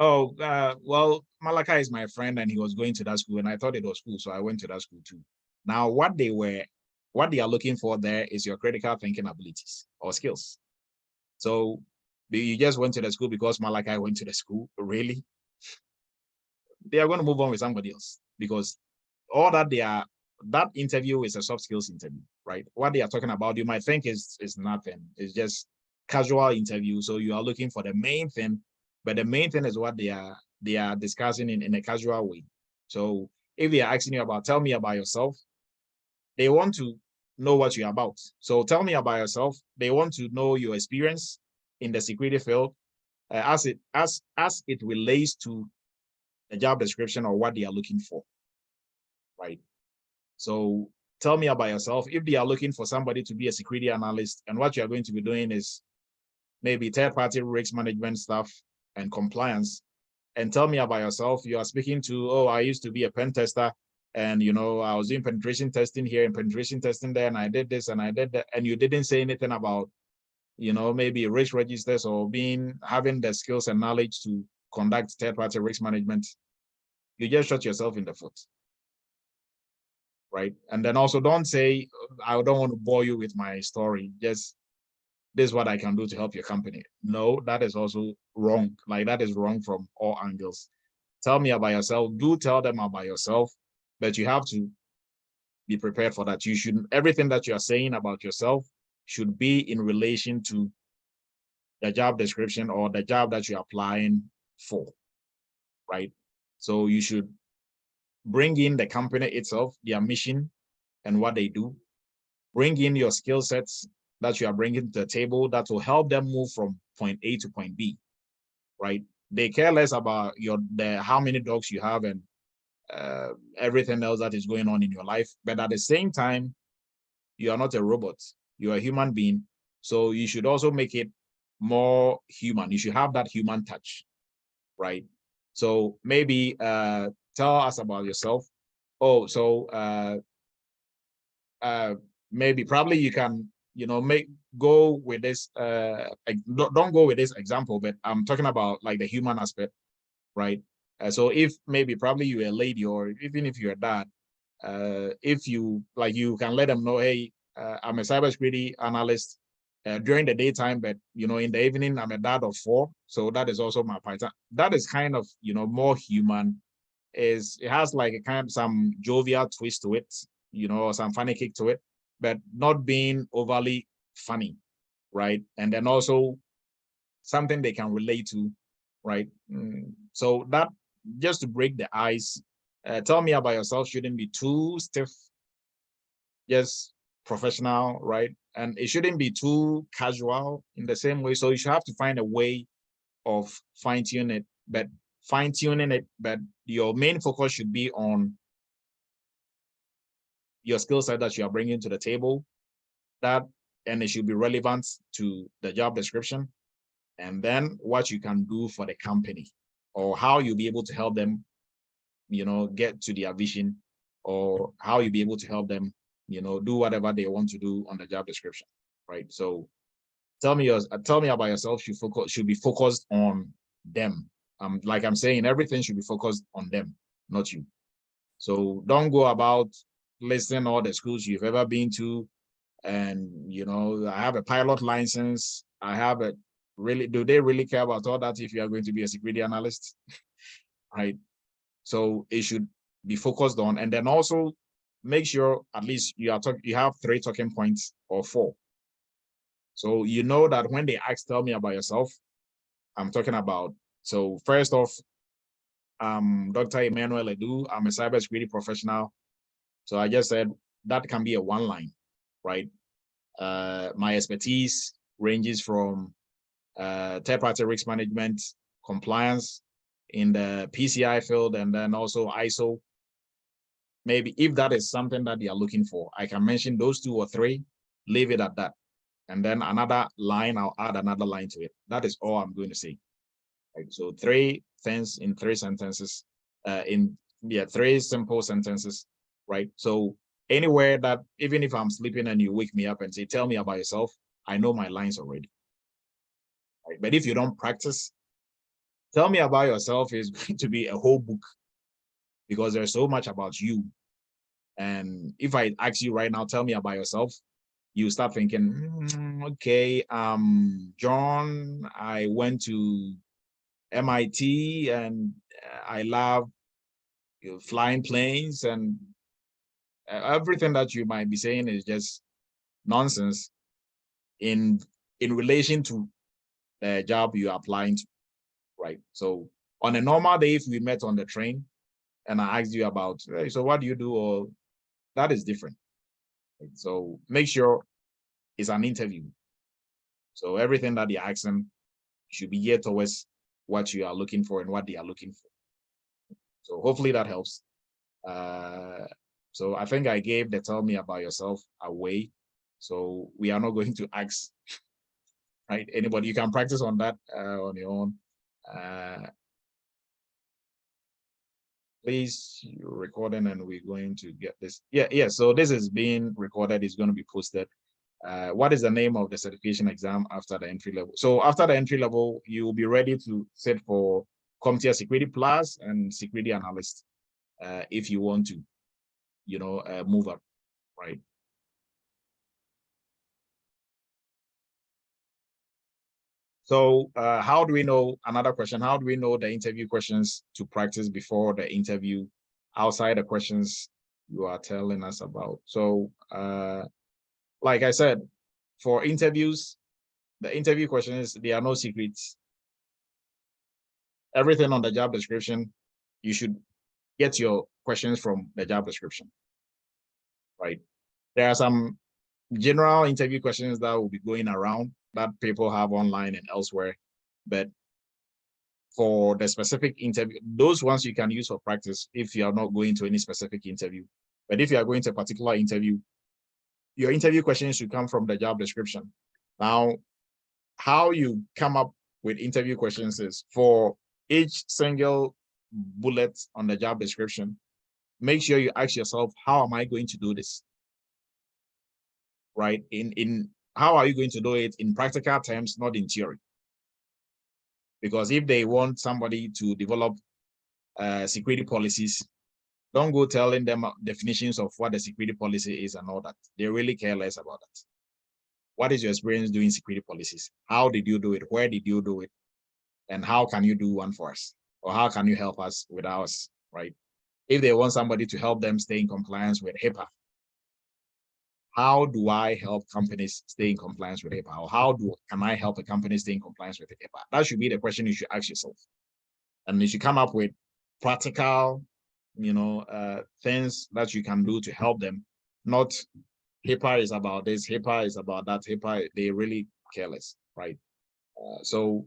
Oh, well, Malachi is my friend and he was going to that school and I thought it was cool. So I went to that school too. Now, what they are looking for there is your critical thinking abilities or skills. So you just went to the school because Malachi went to the school, really? They are going to move on with somebody else because all that interview is a soft skills interview, right? What they are talking about, you might think is nothing. It's just casual interview. So you are looking for the main thing, but the main thing is what they are discussing in a casual way. So if they are asking you about, tell me about yourself, they want to know what you're about. So tell me about yourself. They want to know your experience in the security field as it relates to the job description or what they are looking for, right? So tell me about yourself. If they are looking for somebody to be a security analyst and what you are going to be doing is maybe third-party risk management stuff and compliance, and tell me about yourself. You are speaking to, oh, I used to be a pen tester, and I was doing penetration testing here and penetration testing there, and I did this and I did that, and you didn't say anything about, maybe risk registers or having the skills and knowledge to conduct third-party risk management. You just shot yourself in the foot, right? And then also don't say, I don't want to bore you with my story. Just, this is what I can do to help your company. No, that is also wrong. Like, that is wrong from all angles. Tell me about yourself. Do tell them about yourself, but you have to be prepared for that. Everything that you are saying about yourself should be in relation to the job description or the job that you're applying for, right? So you should bring in the company itself, their mission and what they do. Bring in your skill sets that you are bringing to the table that will help them move from point A to point B, right? They care less about how many dogs you have and everything else that is going on in your life. But at the same time, you are not a robot. You're a human being. So you should also make it more human. You should have that human touch, right? So maybe tell us about yourself. Oh, so maybe probably you can, go with this, don't go with this example, but I'm talking about like the human aspect, right? So if maybe probably you're a lady, or even if you're a dad, if you can let them know, hey, I'm a cybersecurity analyst during the daytime, but in the evening I'm a dad of 4, so that is also my part. That is kind of more human. It has like a kind of some jovial twist to it, or some funny kick to it, but not being overly funny, right? And then also something they can relate to, right? So that, just to break the ice, tell me about yourself shouldn't be too stiff, just professional, right? And it shouldn't be too casual in the same way. So you should have to find a way of fine-tuning it, but your main focus should be on your skill set that you are bringing to the table, and it should be relevant to the job description, and then what you can do for the company, or how you'll be able to help them, get to their vision, or how you'll be able to help them, do whatever they want to do on the job description, right? So tell me about yourself should be focused on them. Like I'm saying, everything should be focused on them, not you. So don't go about listing all the schools you've ever been to, and I have a pilot license. I have a do they really care about all that if you are going to be a security analyst? Right? So it should be focused on, and then also make sure at least you have 3 talking points or 4. So that when they ask, tell me about yourself, I'm talking about, so first off, Dr. Emmanuel Edu, I'm a cybersecurity professional. So I just said that can be a one line, right? My expertise ranges from third-party risk management, compliance in the PCI field, and then also ISO. Maybe if that is something that they are looking for, I can mention those 2 or 3, leave it at that. And then another line, I'll add another line to it. That is all I'm going to say. Right? So 3 things in 3 sentences, 3 simple sentences, right? So anywhere that, even if I'm sleeping and you wake me up and say, tell me about yourself, I know my lines already. Right? But if you don't practice, tell me about yourself is going to be a whole book, because there's so much about you. And if I ask you right now, tell me about yourself, you start thinking, okay, John, I went to MIT and I love flying planes, and everything that you might be saying is just nonsense in relation to the job you're applying to, right? So on a normal day, if we met on the train and I asked you about, hey, so what do you do? Or that is different. Right? So make sure it's an interview. So everything that you're asking should be geared towards what you are looking for and what they are looking for. So hopefully that helps. So I think I gave the tell me about yourself away. So we are not going to ask right? Anybody, you can practice on that on your own. Please, you're recording and we're going to get this. Yeah. So this is being recorded, it's going to be posted. What is the name of the certification exam after the entry level? So after the entry level, you will be ready to sit for CompTIA Security Plus and Security Analyst if you want to, move up, right? So how do we know, another question, how do we know the interview questions to practice before the interview outside the questions you are telling us about? So like I said, for interviews, the interview questions, there are no secrets. Everything on the job description, you should get your questions from the job description, right? There are some general interview questions that will be going around that people have online and elsewhere, but for the specific interview, those ones you can use for practice if you are not going to any specific interview. But if you are going to a particular interview, your interview questions should come from the job description. Now, how you come up with interview questions is for each single bullet on the job description, make sure you ask yourself, how am I going to do this? Right? In how are you going to do it in practical terms, not in theory? Because if they want somebody to develop security policies, don't go telling them definitions of what the security policy is and all that. They really care less about that. What is your experience doing security policies? How did you do it? Where did you do it? And how can you do one for us? Or how can you help us with ours, right? If they want somebody to help them stay in compliance with HIPAA, how do I help companies stay in compliance with HIPAA? Or how can I help a company stay in compliance with HIPAA? That should be the question you should ask yourself. And you should come up with practical, things that you can do to help them. Not HIPAA is about this, HIPAA is about that, HIPAA, they really careless, right? So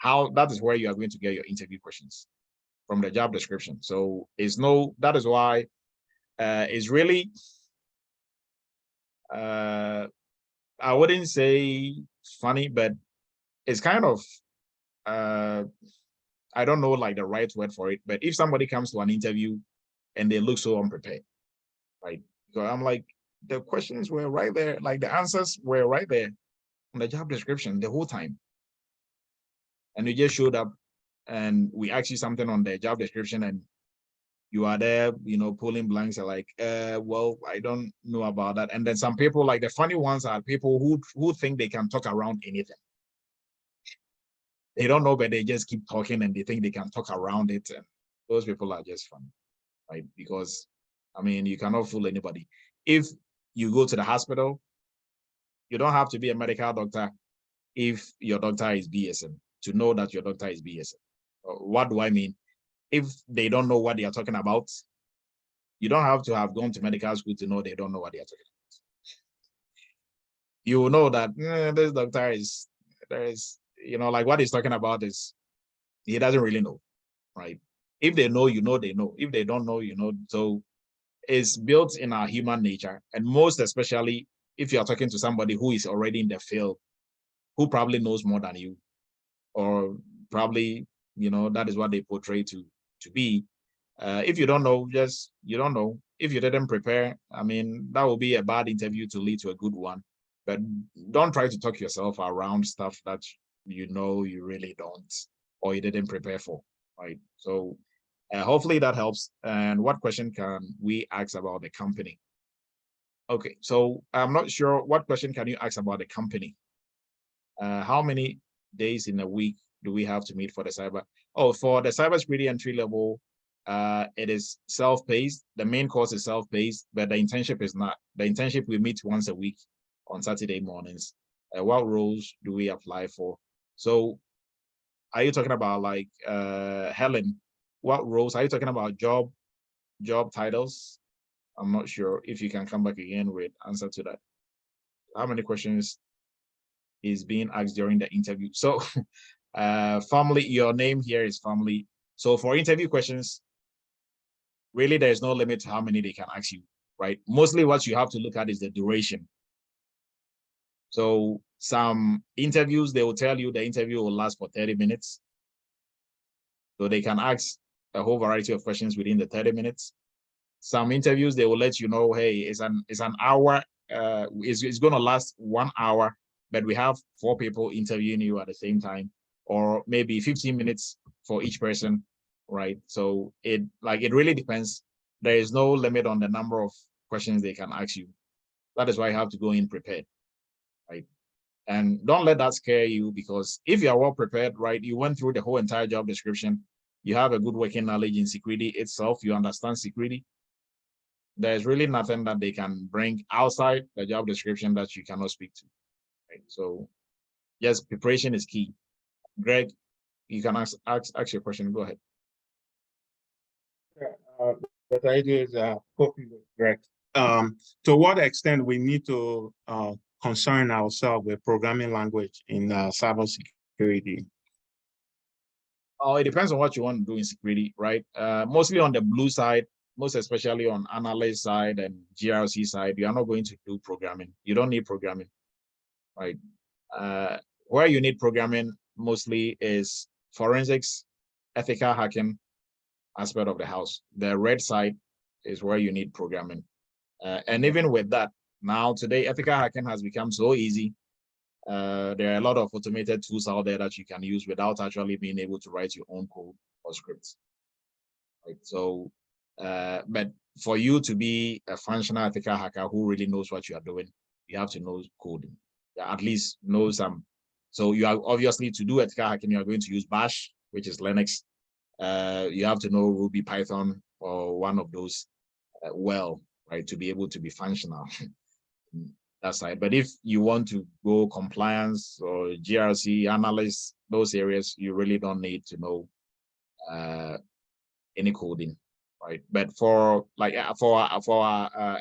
that is where you are going to get your interview questions from the job description. So that is why it's really, I wouldn't say funny, but it's kind of, I don't know like the right word for it, but if somebody comes to an interview and they look so unprepared, right? So I'm like, the questions were right there, like the answers were right there on the job description the whole time. And you just showed up and we asked you something on the job description and you are there, pulling blanks are like, well, I don't know about that. And then some people, like the funny ones are people who think they can talk around anything. They don't know, but they just keep talking and they think they can talk around it. And those people are just funny, right? Because, you cannot fool anybody. If you go to the hospital, you don't have to be a medical doctor if your doctor is BSM to know that your doctor is BSM. What do I mean? If they don't know what they are talking about, you don't have to have gone to medical school to know they don't know what they are talking about. You will know that this doctor like what he's talking about is, he doesn't really know, right? If they know, they know. If they don't know, So it's built in our human nature. And most especially if you're talking to somebody who is already in the field, who probably knows more than you, or probably, that is what they portray to be. If you don't know, you don't know. If you didn't prepare, that will be a bad interview to lead to a good one. But don't try to talk yourself around stuff that you really don't, or you didn't prepare for, right? So hopefully that helps. And what question can we ask about the company? Okay, so I'm not sure, what question can you ask about the company? How many days in a week do we have to meet for the cyber? Oh, for the cybersecurity entry level, it is self-paced. The main course is self-paced, but the internship is not. The internship we meet once a week on Saturday mornings. What roles do we apply for? So are you talking about like Helen? What roles are you talking about? Job titles? I'm not sure if you can come back again with answer to that. How many questions is being asked during the interview? So family, your name here is family. So for interview questions, really there's no limit to how many they can ask you, right? Mostly what you have to look at is the duration. So Some interviews, they will tell you the interview will last for 30 minutes. So they can ask a whole variety of questions within the 30 minutes. Some interviews, they will let you know, hey, it's an hour, it's going to last 1 hour, but we have 4 people interviewing you at the same time, or maybe 15 minutes for each person, right? So it really depends. There is no limit on the number of questions they can ask you. That is why you have to go in prepared, right? And don't let that scare you, because if you are well prepared, right, you went through the whole entire job description, you have a good working knowledge in security itself, you understand security, there's really nothing that they can bring outside the job description that you cannot speak to, right? So yes, preparation is key. Greg, you can ask your question. Go ahead. The idea is copy with Greg. To what extent we need to concern ourselves with programming language in cybersecurity? Oh, it depends on what you want to do in security, right? Mostly on the blue side, most especially on analyst side and GRC side, you are not going to do programming. You don't need programming, right? Where you need programming mostly is forensics, ethical hacking aspect of the house. The red side is where you need programming. And even with that, now today, ethical hacking has become so easy. There are a lot of automated tools out there that you can use without actually being able to write your own code or scripts. Right? So, but for you to be a functional ethical hacker who really knows what you are doing, you have to know coding. Yeah, at least know some. So you are obviously, to do ethical hacking, you are going to use Bash, which is Linux. You have to know Ruby, Python, or one of those well, right, to be able to be functional. That side. But if you want to go compliance or GRC analysts, those areas, you really don't need to know any coding, right? But for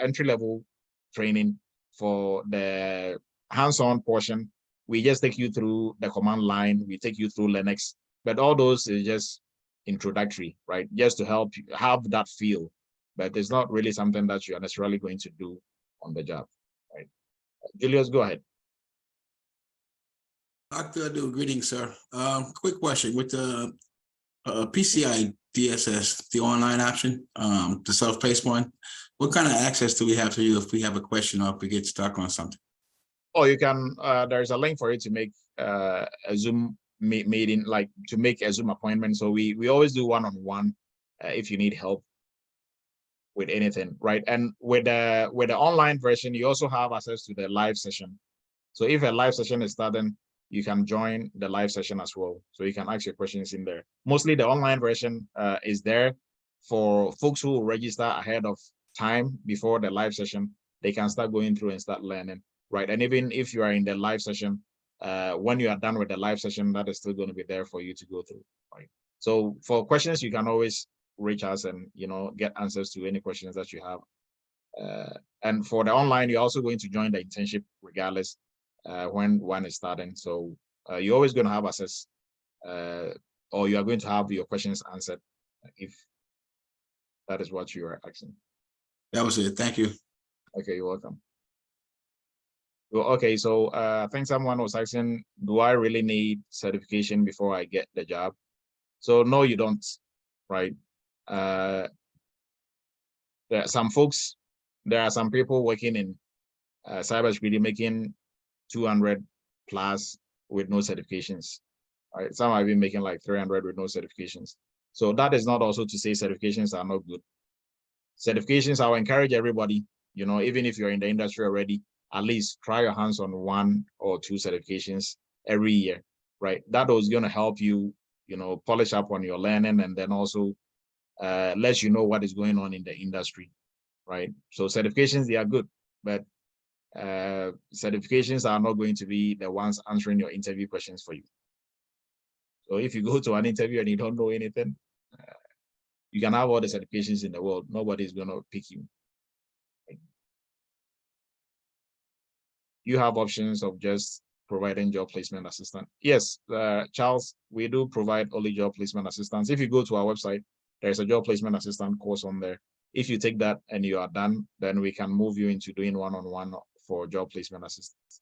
entry level training, for the hands-on portion, we just take you through the command line, we take you through Linux, but all those is just introductory, right? Just to help you have that feel, but it's not really something that you are necessarily going to do on the job, right? Julius, go ahead. Dr. Adu, greetings, sir. Quick question. With the PCI DSS, the online option, the self-paced one, what kind of access do we have to you if we have a question or if we get stuck on something? Oh, you can, there's a link for you to make a Zoom meeting, like to make a Zoom appointment. So we always do one-on-one if you need help with anything, right? And with the online version, you also have access to the live session. So if a live session is starting, you can join the live session as well. So you can ask your questions in there. Mostly the online version is there for folks who register ahead of time before the live session. They can start going through and start learning, right? And even if you are in the live session, when you are done with the live session, that is still going to be there for you to go through, right? So for questions, you can always reach us and, you know, get answers to any questions that you have. And for the online, you're also going to join the internship regardless when one is starting. So you're always going to have access, or you are going to have your questions answered if that is what you are asking. That was it. Thank you. Okay, you're welcome. Well, okay, so I think someone was asking, do I really need certification before I get the job? So no, you don't, right? There are some folks, there are some people working in cybersecurity making 200 plus with no certifications, right? Some have been making like 300 with no certifications. So that is not also to say certifications are not good. Certifications, I'll encourage everybody, you know, even if you're in the industry already, at least try your hands on 1 or 2 certifications every year, right? That is going to help you, you know, polish up on your learning, and then also let you know what is going on in the industry, right? So certifications, they are good, but certifications are not going to be the ones answering your interview questions for you. So if you go to an interview and you don't know anything, you can have all the certifications in the world. Nobody's going to pick you. You have options of just providing job placement assistance. Yes, Charles, we do provide only job placement assistance. If you go to our website, there's a job placement assistant course on there. If you take that and you are done, then we can move you into doing one-on-one for job placement assistance.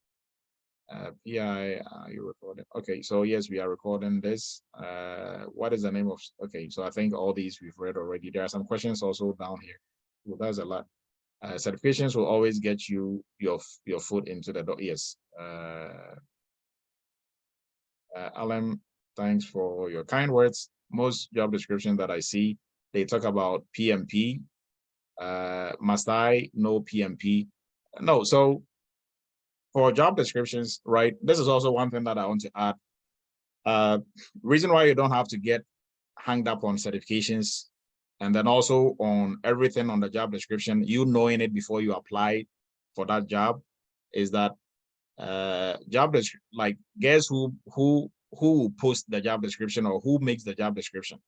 PI, you recording? Okay, so yes, we are recording this. What is the name of? Okay, so I think all these we've read already. There are some questions also down here. Well, that's a lot. Certifications will always get you your foot into the door. Yes. Alan, thanks for your kind words. Most job descriptions that I see, they talk about PMP. Must I know PMP? No. So for job descriptions, right? This is also one thing that I want to add. Reason why you don't have to get hung up on certifications and then also on everything on the job description, you knowing it before you apply for that job, is that like guess who will post the job description or who makes the job description?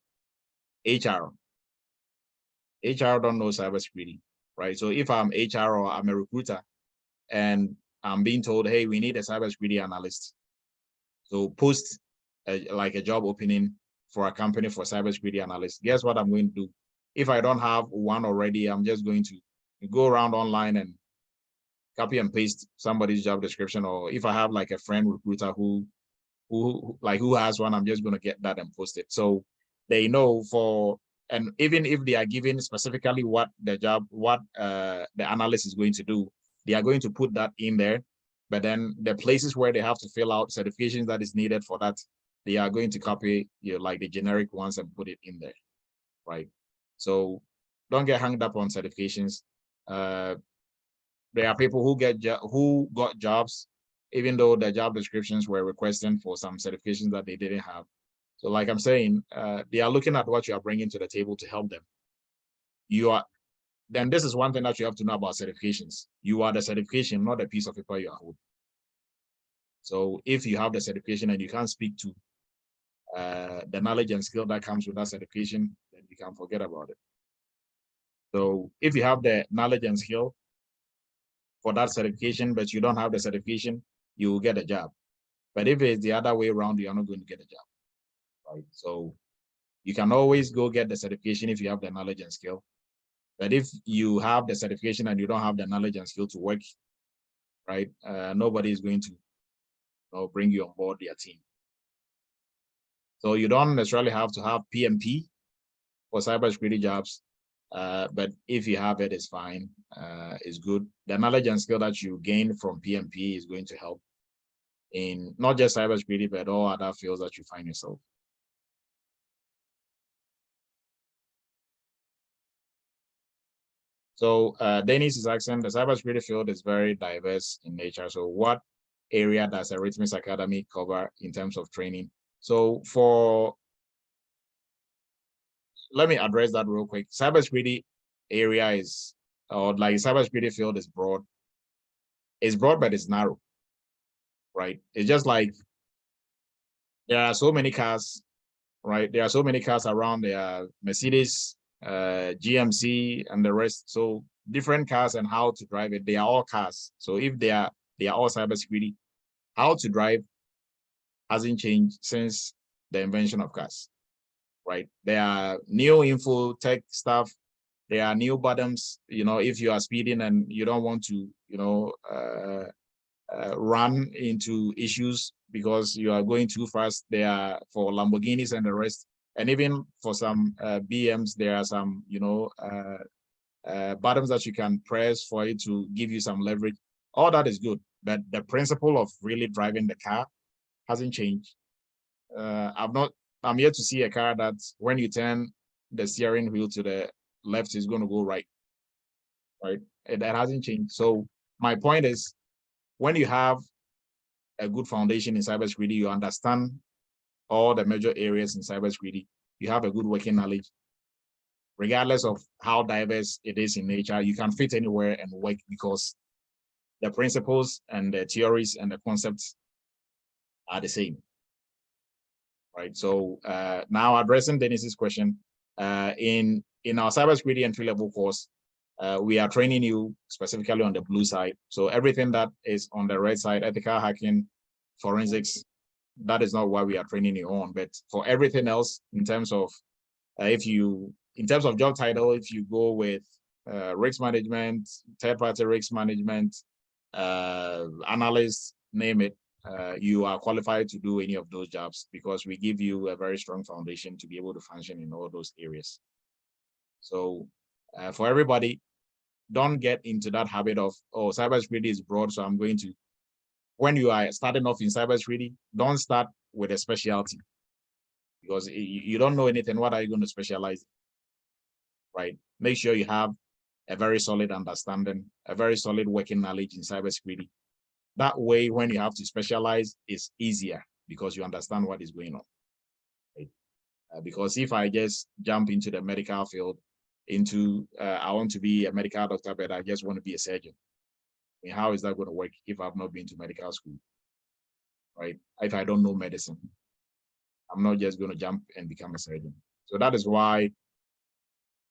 HR. HR don't know cybersecurity, right? So if I'm HR or I'm a recruiter and I'm being told, hey, we need a cybersecurity analyst, so post like a job opening for a company for cybersecurity analyst, guess what I'm going to do? If I don't have one already, I'm just going to go around online and copy and paste somebody's job description. Or if I have like a friend recruiter who has one, I'm just going to get that and post it. So they know and even if they are given specifically what the analyst is going to do, they are going to put that in there. But then the places where they have to fill out certifications that is needed for that, they are going to copy like the generic ones and put it in there, right? So don't get hung up on certifications. There are people who got jobs, even though the job descriptions were requesting for some certifications that they didn't have. So like I'm saying, they are looking at what you are bringing to the table to help them. Then this is one thing that you have to know about certifications. You are the certification, not a piece of paper you are holding. So if you have the certification and you can't speak to the knowledge and skill that comes with that certification, then you can forget about it. So if you have the knowledge and skill for that certification, but you don't have the certification, you will get a job. But if it's the other way around, you're not going to get a job, right? So you can always go get the certification if you have the knowledge and skill. But if you have the certification and you don't have the knowledge and skill to work, right, nobody is going to bring you on board their team. So you don't necessarily have to have PMP for cybersecurity jobs, but if you have it, it's fine, it's good. The knowledge and skill that you gain from PMP is going to help in not just cybersecurity, but all other fields that you find yourself. So Dennis is asking, the cybersecurity field is very diverse in nature. So what area does Eretmis Academy cover in terms of training? So let me address that real quick. Cybersecurity area is, or like cybersecurity field is broad. It's broad, but it's narrow, right? It's just like there are so many cars, right? There are so many cars around. There are Mercedes, GMC, and the rest. So different cars and how to drive it. They are all cars. So if they are all cybersecurity, how to drive hasn't changed since the invention of cars, right? There are new info tech stuff. There are new buttons. If you are speeding and you don't want to, run into issues because you are going too fast, there are for Lamborghinis and the rest. And even for some BMs, there are some, buttons that you can press for it to give you some leverage. All that is good, but the principle of really driving the car hasn't changed. I'm yet to see a car that when you turn the steering wheel to the left is going to go right. That hasn't changed. So my point is, when you have a good foundation in cybersecurity, you understand all the major areas in cybersecurity, you have a good working knowledge, regardless of how diverse it is in nature, you can fit anywhere and work because the principles and the theories and the concepts are the same, right? So now addressing Dennis's question, in our cybersecurity entry-level course, we are training you specifically on the blue side. So everything that is on the red side, ethical hacking, forensics, that is not what we are training you on. But for everything else, in terms of job title, if you go with risk management, third-party risk management, analyst, name it, you are qualified to do any of those jobs because we give you a very strong foundation to be able to function in all those areas. So for everybody, don't get into that habit of, oh, cybersecurity is broad, so I'm going to, when you are starting off in cybersecurity, don't start with a specialty because you don't know anything. What are you going to specialize in? Right? Make sure you have a very solid understanding, a very solid working knowledge in cybersecurity. That way, when you have to specialize, it's easier because you understand what is going on. Right? Because if I just jump into the medical field, I want to be a medical doctor, but I just want to be a surgeon. I mean, how is that going to work if I've not been to medical school? Right? If I don't know medicine, I'm not just going to jump and become a surgeon. So that is why it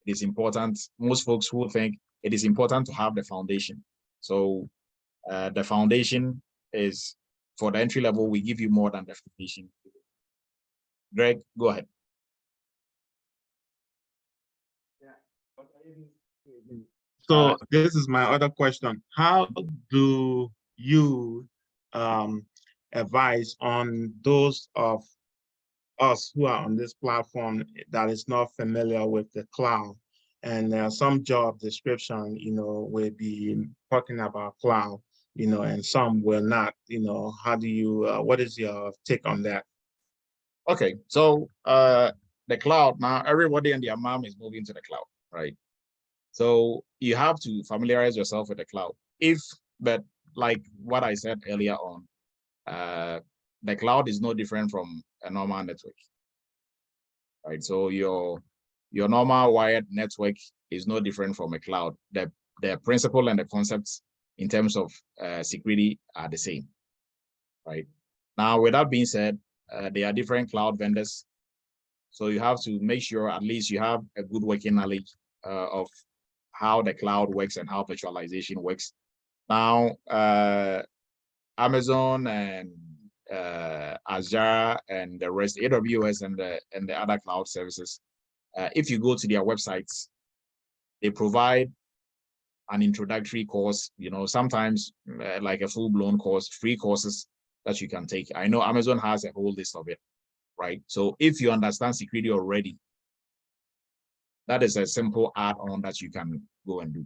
is important. Most folks who think it is important to have the foundation. So the foundation is for the entry level, we give you more than the foundation. Greg, go ahead. So this is my other question. How do you advise on those of us who are on this platform that is not familiar with the cloud? And some job description, will be talking about cloud, and some will not, how do you, what is your take on that? Okay, so the cloud, now everybody and their mom is moving to the cloud, right? So you have to familiarize yourself with the cloud. But like what I said earlier on, the cloud is no different from a normal network, right? So your normal wired network is no different from a cloud. The principle and the concepts in terms of security are the same, right? Now, with that being said, there are different cloud vendors. So you have to make sure at least you have a good working knowledge of how the cloud works and how virtualization works. Now, Amazon and Azure and the rest, AWS and the other cloud services, if you go to their websites, they provide an introductory course, sometimes like a full-blown course, free courses that you can take. I know Amazon has a whole list of it, right? So if you understand security already, that is a simple add-on that you can go and do,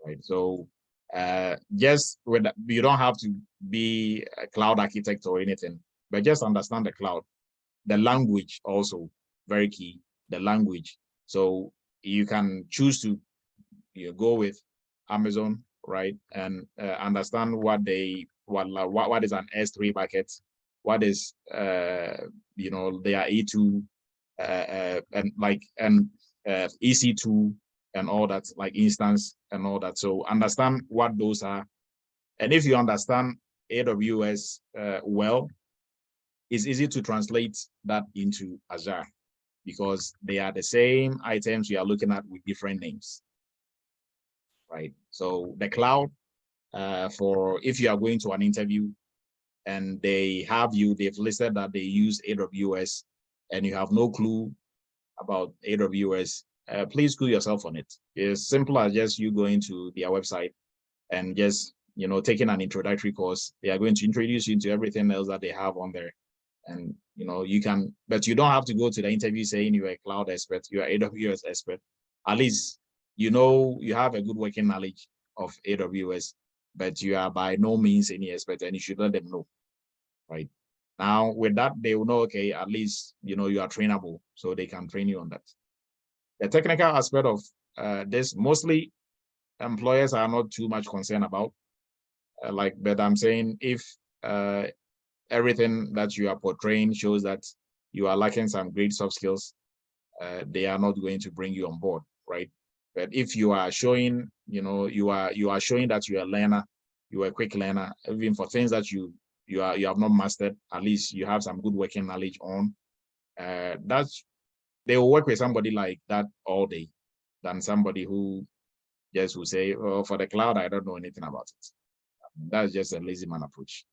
right? So you don't have to be a cloud architect or anything, but just understand the cloud. The language also, very key, the language. So you can choose to go with Amazon, right? And understand what is an S3 bucket, what is their E2 and EC2 and all that, like instance and all that. So understand what those are. And if you understand AWS well, it's easy to translate that into Azure because they are the same items you are looking at with different names, right? So the cloud, for if you are going to an interview and they've listed that they use AWS and you have no clue about AWS, please school yourself on it. It's simple as just you going to their website and just taking an introductory course. They are going to introduce you to everything else that they have on there. And you can, but you don't have to go to the interview saying you're a cloud expert, you're an AWS expert. At least you have a good working knowledge of AWS, but you are by no means any expert, and you should let them know, right? Now, with that, they will know, okay, at least you are trainable, so they can train you on that. The technical aspect of this, mostly employers are not too much concerned about. But I'm saying if everything that you are portraying shows that you are lacking some great soft skills, they are not going to bring you on board, right? But if you are showing, you are showing that you are a learner, you are a quick learner, even for things that you have not mastered, at least you have some good working knowledge on. They will work with somebody like that all day than somebody who just will say, oh, for the cloud, I don't know anything about it. That's just a lazy man approach.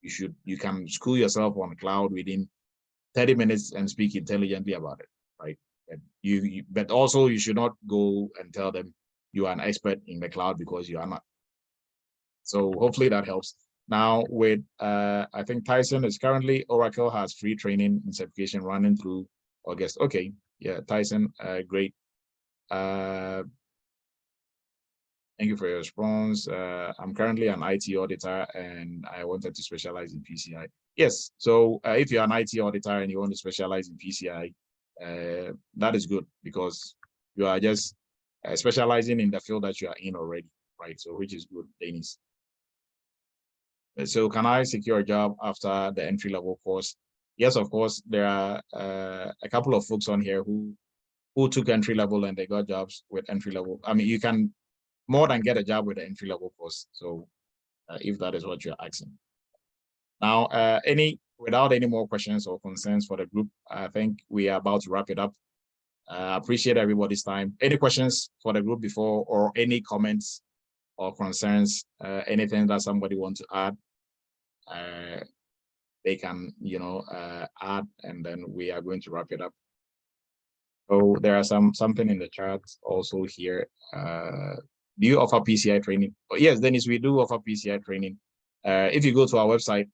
You can school yourself on cloud within 30 minutes and speak intelligently about it, right? But also you should not go and tell them you are an expert in the cloud because you are not. So hopefully that helps. Now with, I think Tyson is currently, Oracle has free training and certification running through August. Okay, yeah, Tyson, great. Thank you for your response. I'm currently an IT auditor and I wanted to specialize in PCI. Yes, so if you're an IT auditor and you want to specialize in PCI, that is good because you are just specializing in the field that you are in already, right? So which is good, Dennis. So can I secure a job after the entry-level course? Yes, of course. There are a couple of folks on here who took entry-level and they got jobs with entry-level. I mean, you can more than get a job with the entry-level course. So if that is what you're asking. Now, without any more questions or concerns for the group, I think we are about to wrap it up. I appreciate everybody's time. Any questions for the group before, or any comments or concerns, anything that somebody wants to add? They can, add, and then we are going to wrap it up. So there are something in the chat also here. Do you offer PCI training? Oh, yes, Dennis, we do offer PCI training. If you go to our website,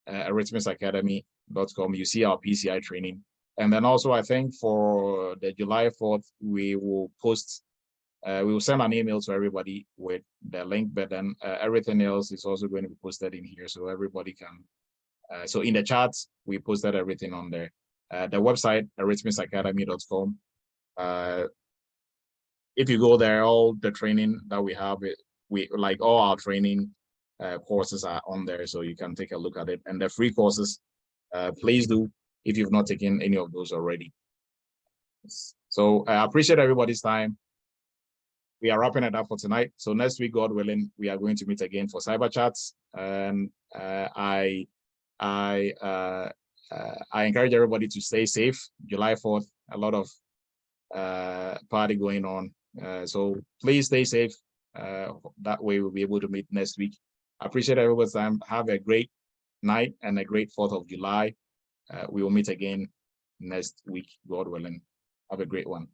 eretmisacademy.com, you see our PCI training. And then also, I think for the July 4th, we will post, we will send an email to everybody with the link, but then everything else is also going to be posted in here so everybody can. So in the chat, we posted everything on there. The website, eretmisacademy.com. If you go there, all the training that we have, we like all our training courses are on there, so you can take a look at it. And the free courses, please do if you've not taken any of those already. So I appreciate everybody's time. We are wrapping it up for tonight. So next week, God willing, we are going to meet again for Cyber Chats. And I encourage everybody to stay safe. July 4th, a lot of party going on. So please stay safe. That way we'll be able to meet next week. I appreciate everybody's time. Have a great night and a great 4th of July. We will meet again next week, God willing. Have a great one.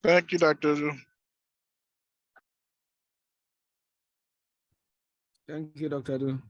Thank you, Dr. Thank you, Dr. Du.